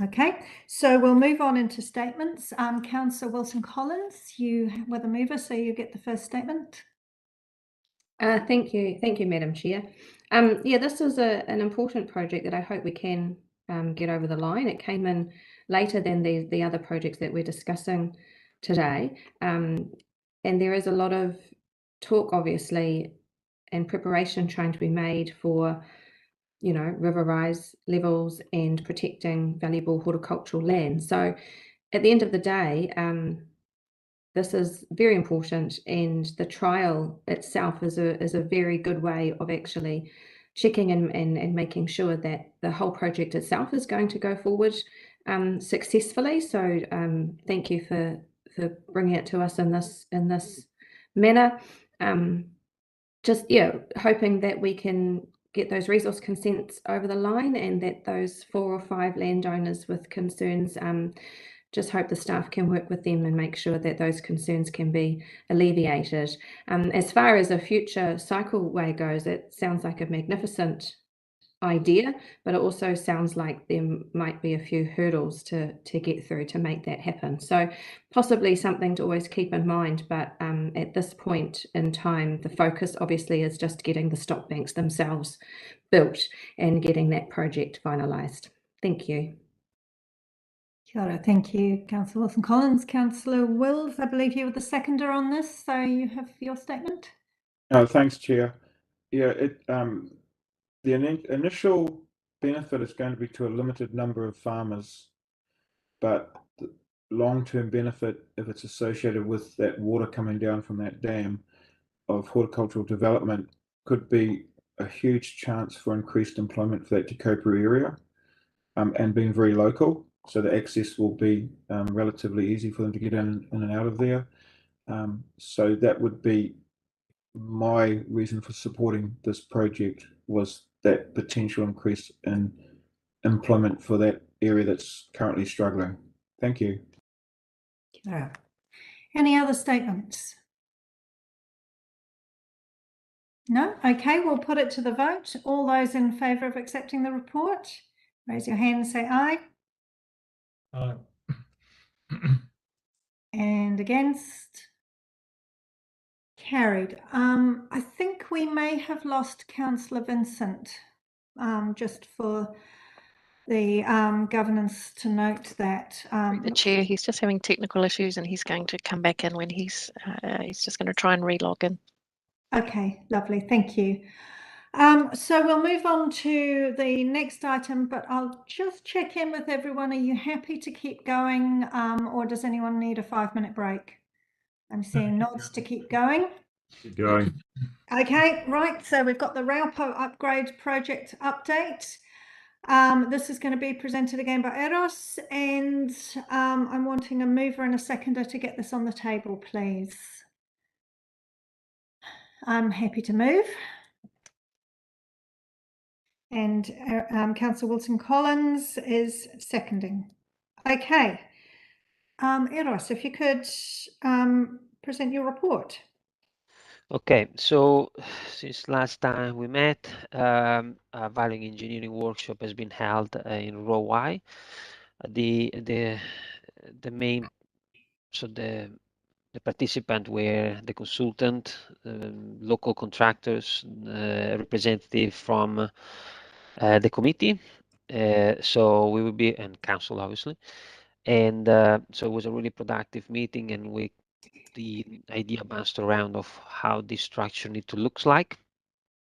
Okay, so we'll move on into statements. Councillor Wilson-Collins, you were the mover, so you get the first statement. Thank you, Madam Chair. Yeah, this is an important project that I hope we can get over the line. It came in later than the other projects that we're discussing today, and there is a lot of talk, obviously, and preparation trying to be made for, you know, river rise levels and protecting valuable horticultural land. So at the end of the day, this is very important, and the trial itself is a very good way of actually checking and making sure that the whole project itself is going to go forward successfully. So thank you for bringing it to us in this manner. Just hoping that we can get those resource consents over the line, and that those 4 or 5 landowners with concerns, just hope the staff can work with them and make sure that those concerns can be alleviated. As far as a future cycleway goes, it sounds like a magnificent idea, but it also sounds like there might be a few hurdles to get through to make that happen. So possibly something to always keep in mind, but at this point in time, the focus obviously is just getting the stock banks themselves built and getting that project finalised. Thank you. Kia ora. Thank you, Councillor Wilson-Collins. Councillor Wills, I believe you were the seconder on this, so you have your statement. Thanks, Chair. Yeah, the initial benefit is going to be to a limited number of farmers, but the long-term benefit, if it's associated with that water coming down from that dam of horticultural development, could be a huge chance for increased employment for that Te Kaupū area, and being very local, so the access will be relatively easy for them to get in and out of there. So that would be my reason for supporting this project, was that potential increase in employment for that area that's currently struggling. Thank you. Yeah. Any other statements? No? Okay, we'll put it to the vote. All those in favour of accepting the report, raise your hand and say aye. Aye. And against? Carried. I think we may have lost Councillor Vincent, just for the governance to note that. The chair, he's just having technical issues and he's going to come back in when he's just going to try and re-log in. Okay, lovely, thank you. So we'll move on to the next item, but I'll just check in with everyone. Are you happy to keep going, or does anyone need a 5-minute break? I'm seeing nods to keep going. Keep going. Okay, right, so we've got the Railpo upgrade project update. This is going to be presented again by Eros, and I'm wanting a mover and a seconder to get this on the table, please. I'm happy to move. And Councillor Wilson-Collins is seconding. Okay. Eros, if you could present your report. Okay, so since last time we met, a value engineering workshop has been held in row Y. The main, so the participant were the consultant, local contractors, representative from the committee. So we will be, and council obviously. And so it was a really productive meeting, and the idea bounced around of how this structure need to looks like.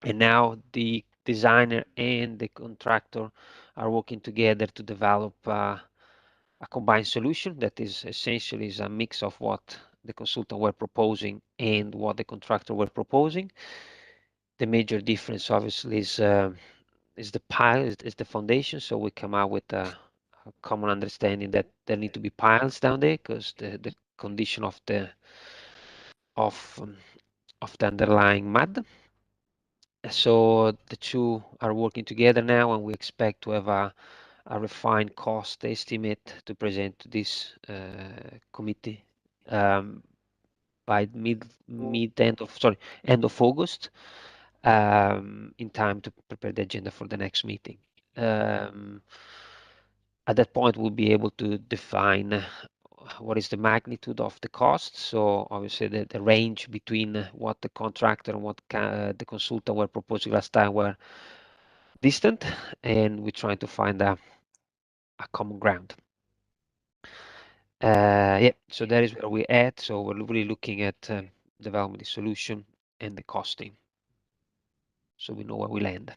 And now the designer and the contractor are working together to develop a combined solution that is essentially a mix of what the consultant were proposing and what the contractor were proposing. The major difference obviously is the pile, is the foundation. So we come out with a common understanding that there need to be piles down there because the condition of the underlying mud. So the two are working together now, and we expect to have a refined cost estimate to present to this committee by end of August, in time to prepare the agenda for the next meeting. At that point, we'll be able to define what is the magnitude of the cost. So obviously the range between what the contractor and what the consultant were proposing last time were distant, and we're trying to find a common ground. Yeah, so that is where we're at. So we're really looking at developing the solution and the costing, so we know where we land.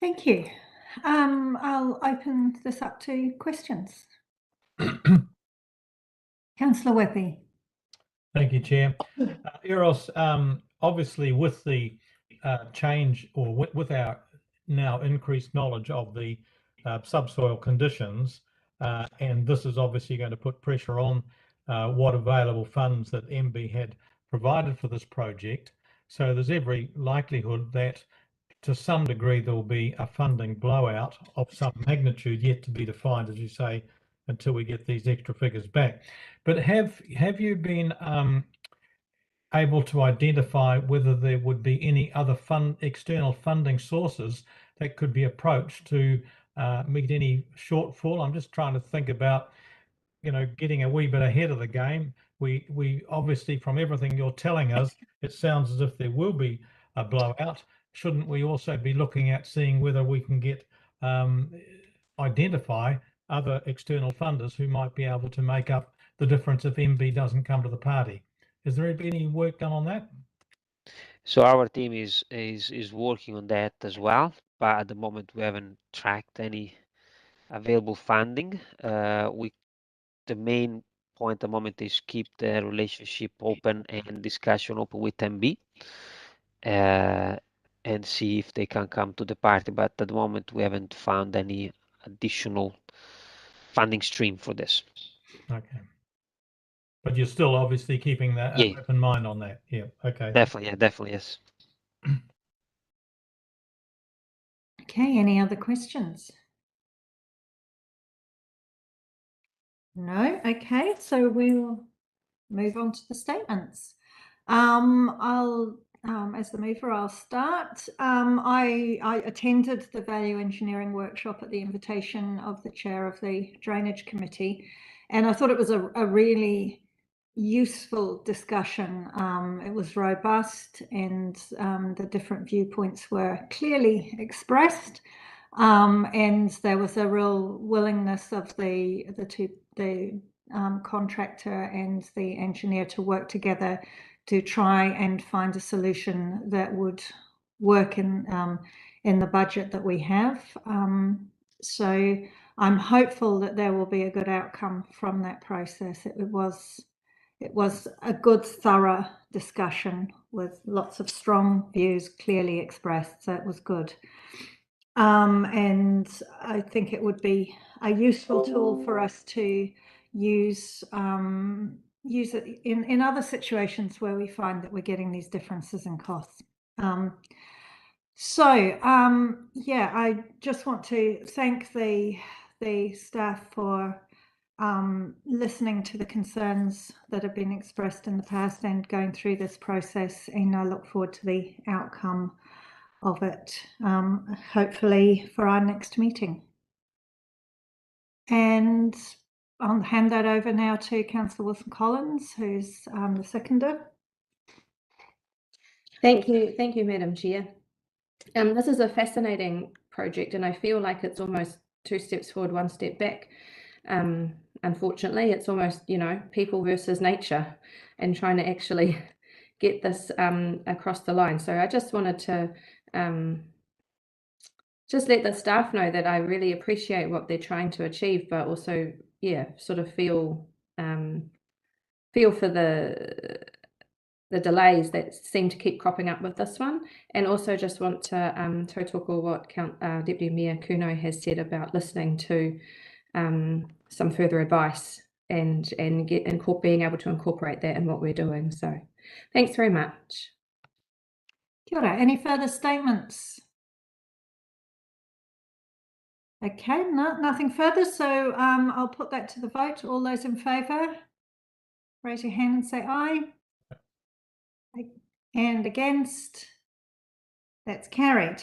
Thank you. I'll open this up to questions. Councillor Whippy. Thank you, Chair. Eros, obviously with the change, or with our now increased knowledge of the subsoil conditions, and this is obviously going to put pressure on what available funds that MB had provided for this project. So there's every likelihood that to some degree there will be a funding blowout of some magnitude yet to be defined, as you say, until we get these extra figures back. But have you been able to identify whether there would be any other external funding sources that could be approached to meet any shortfall? I'm just trying to think about, getting a wee bit ahead of the game. We obviously, from everything you're telling us, it sounds as if there will be a blowout. Shouldn't we also be looking at seeing whether we can get identify other external funders who might be able to make up the difference if MB doesn't come to the party? Has there been any work done on that? So our team is working on that as well, but at the moment we haven't tracked any available funding. The main point at the moment is keep the relationship open and discussion open with MB, and see if they can come to the party. But at the moment we haven't found any additional funding stream for this. Okay. But you're still obviously keeping that open mind on that. Yeah. Okay. Definitely. Yeah, definitely. Yes. Okay, any other questions? No? Okay, so we'll move on to the statements. As the mover, I'll start. I attended the value engineering workshop at the invitation of the chair of the Drainage Committee, and I thought it was a really useful discussion. It was robust, and the different viewpoints were clearly expressed. And there was a real willingness of the contractor and the engineer to work together to try and find a solution that would work in the budget that we have. So I'm hopeful that there will be a good outcome from that process. It was a good, thorough discussion with lots of strong views clearly expressed, so it was good. And I think it would be a useful tool for us to use it in other situations where we find that we're getting these differences in costs. Yeah, I just want to thank the staff for listening to the concerns that have been expressed in the past and going through this process, and I look forward to the outcome of it, hopefully for our next meeting. And I'll hand that over now to Councillor Wilson-Collins, who's the seconder. Thank you, Madam Chair. This is a fascinating project, and I feel like it's almost 2 steps forward, 1 step back. Unfortunately, it's almost, people versus nature and trying to actually get this across the line. So I just wanted to just let the staff know that I really appreciate what they're trying to achieve, but also, sort of feel for the delays that seem to keep cropping up with this one, and also just want to tautoko what Deputy Mayor Kuno has said about listening to some further advice and being able to incorporate that in what we're doing. So thanks very much. Kia ora. Any further statements? Okay, nothing further. So I'll put that to the vote. All those in favour, raise your hand and say aye. And against, that's carried.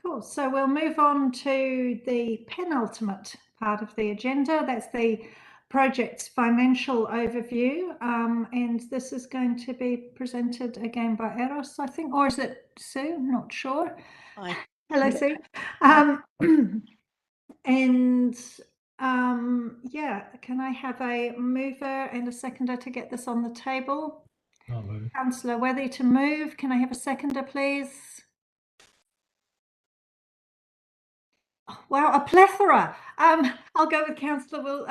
Cool. So we'll move on to the penultimate part of the agenda. That's the project's financial overview. And this is going to be presented again by Eros, I think, or is it Sue? I'm not sure. Hi. Hello, Sue. Yeah, can I have a mover and a seconder to get this on the table? I'll move. Councillor Wethy to move. Can I have a seconder, please? Oh, wow, a plethora. I'll go with Councillor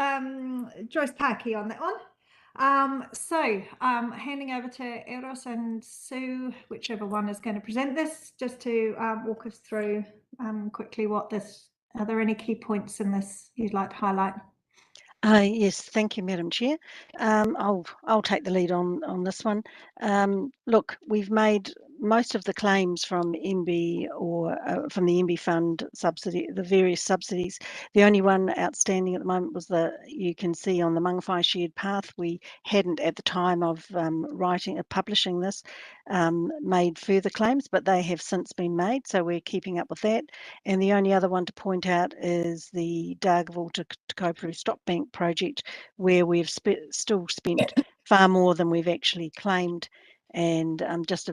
Joyce Parkey on that one. So handing over to Eros and Sue, whichever one is going to present this, just to walk us through quickly what this. Are there any key points in this you'd like to highlight? Yes, thank you, Madam Chair. I'll take the lead on this one. Look, we've made most of the claims from MB or from the MB fund subsidy, the various subsidies. The only one outstanding at the moment was you can see on the Mangawhai shared path. We hadn't at the time of publishing this made further claims, but they have since been made, so we're keeping up with that. And the only other one to point out is the Dargaville to Koparu Stop Bank project, where we've still spent far more than we've actually claimed, and just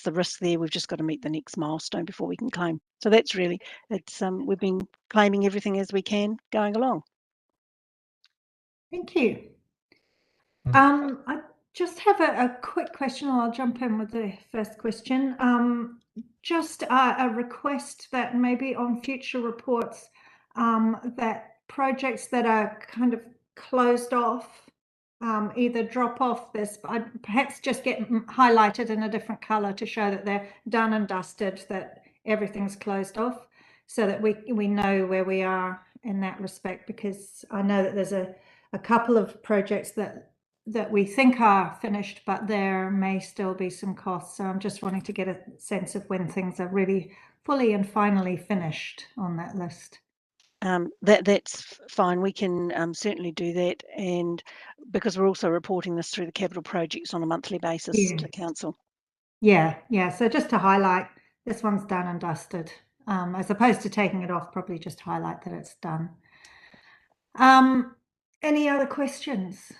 the risk there, we've just got to meet the next milestone before we can claim. So that's really, we've been claiming everything as we can going along. Thank you. I just have a quick question. I'll jump in with the first question. Just a request that maybe on future reports that projects that are kind of closed off either drop off this, perhaps just get highlighted in a different color to show that they're done and dusted, that everything's closed off, so that we know where we are in that respect, because I know that there's a couple of projects that we think are finished, but there may still be some costs. So I'm just wanting to get a sense of when things are really fully and finally finished on that list. That's fine. We can certainly do that, and because we're also reporting this through the capital projects on a monthly basis to council. Yeah. So just to highlight, this one's done and dusted, as opposed to taking it off. Probably just highlight that it's done. Any other questions?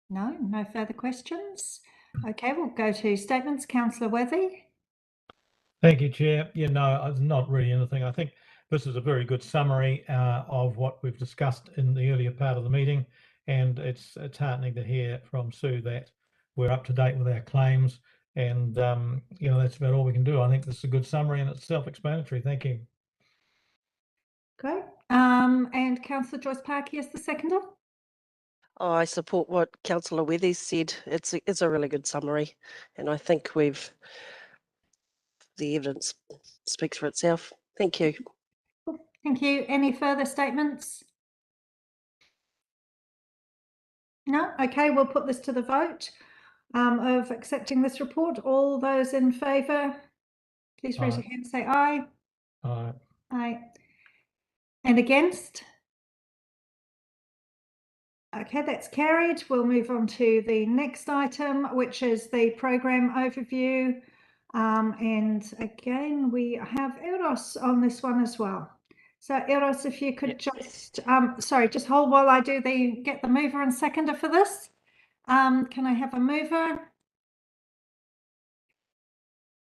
No further questions. Okay, we'll go to statements. Councillor Wethy. Thank you, Chair. Yeah, no, it's not really anything. I think this is a very good summary of what we've discussed in the earlier part of the meeting, and it's heartening to hear from Sue that we're up to date with our claims, and that's about all we can do. I think this is a good summary and it's self-explanatory. Thank you. Great. And Councillor Joyce Parkey is the seconder. Oh, I support what Councillor Wethy said. It's a really good summary, and I think the evidence speaks for itself. Thank you. Thank you. Any further statements? No? Okay, we'll put this to the vote of accepting this report. All those in favour, please raise your hand and say aye. Aye. Aye. And against? Okay, that's carried. We'll move on to the next item, which is the programme overview. And again, we have Eros on this one as well. So Eros, if you could just, sorry, just hold while I get the mover and seconder for this. Can I have a mover?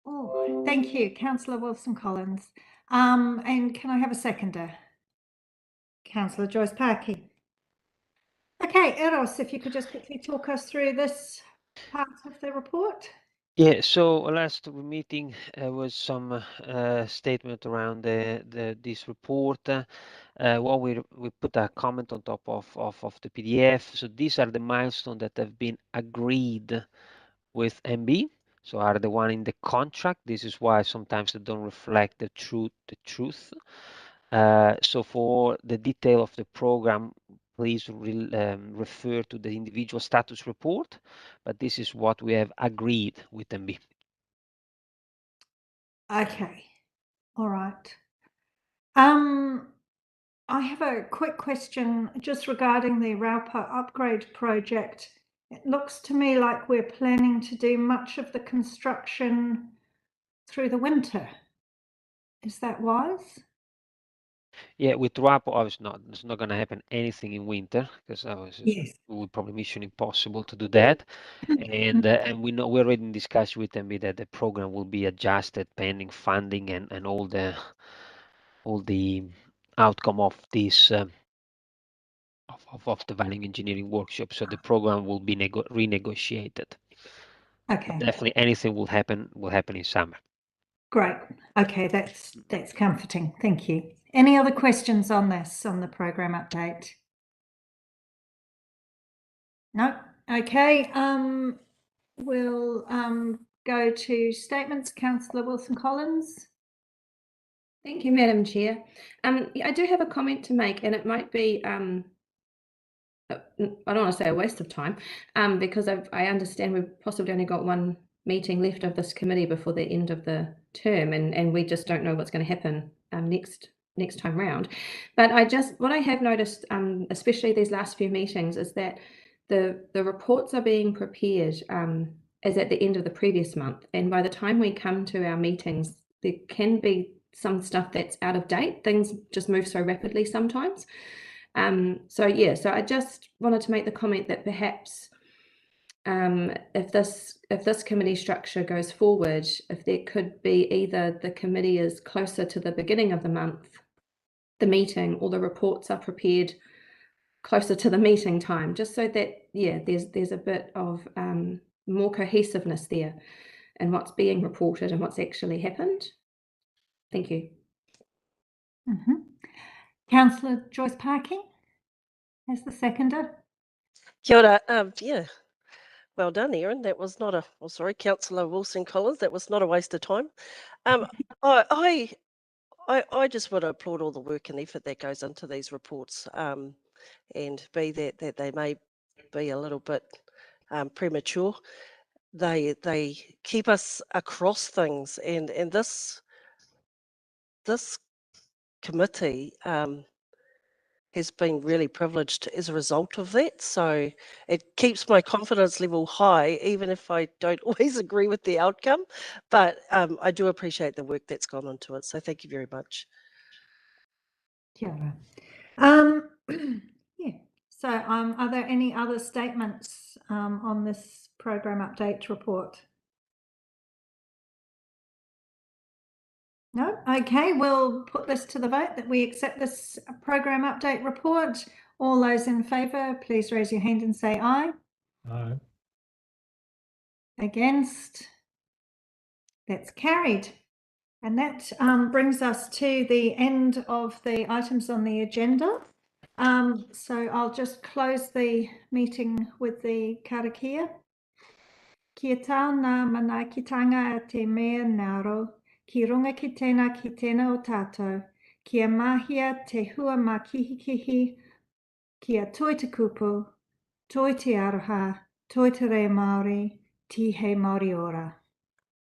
Oh, thank you, Councillor Wilson-Collins. And can I have a seconder? Councillor Joyce Parkey. Okay, Eros, if you could just quickly talk us through this part of the report. Yeah, so last meeting was some statement around this report. Well, we put a comment on top of the PDF. So these are the milestones that have been agreed with MB. So are the one in the contract. This is why sometimes they don't reflect the truth. So for the detail of the program, please refer to the individual status report. But this is what we have agreed with MB. Okay, all right. I have a quick question just regarding the Railpo upgrade project. It looks to me like we're planning to do much of the construction through the winter. Is that wise? Yeah, with Railpo, obviously it's not going to happen anything in winter because Yes. it would probably mission impossible to do that. And we know we're already in discussion with MB that the program will be adjusted pending funding and all the outcome of this of the value engineering workshop. So the program will be renegotiated. Okay. But definitely anything will happen in summer. Great. Okay, that's comforting. Thank you. Any other questions on this, on the program update? No. Okay. We'll go to statements. Councillor Wilson-Collins. Thank you, Madam Chair. I do have a comment to make, and it might be, I don't want to say a waste of time, because I understand we've possibly only got one meeting left of this committee before the end of the term, and we just don't know what's going to happen next time round. But what I have noticed, especially these last few meetings, is that the reports are being prepared as at the end of the previous month, and by the time we come to our meetings, there can be some stuff that's out of date. Things just move so rapidly sometimes. So I just wanted to make the comment that perhaps if this committee structure goes forward, if there could be either the committee is closer to the beginning of the month, the meeting, or the reports are prepared closer to the meeting time, just so that there's a bit of more cohesiveness there in what's being reported and what's actually happened. Thank you. Councillor Joyce Parkey as the seconder. Kia ora. Yeah, well done, Erin. That was not Councillor Wilson-Collins. That was not a waste of time. I just want to applaud all the work and effort that goes into these reports, and be that they may be a little bit premature. They keep us across things, and this committee has been really privileged as a result of that. So it keeps my confidence level high, even if I don't always agree with the outcome. But I do appreciate the work that's gone into it. So thank you very much. Kia ora. Yeah. So are there any other statements on this program update report? No? Okay, we'll put this to the vote that we accept this program update report. All those in favour, please raise your hand and say aye. Aye. Against? That's carried. And that brings us to the end of the items on the agenda. So I'll just close the meeting with the karakia. Kia tauna manaakitanga a te mea ngaro, ki runga ki tēnā o tātou, kia mahia te hua mā kihikihi, kia toi te kupu, toi te aroha, toi te reo Māori, tihei Māori ora.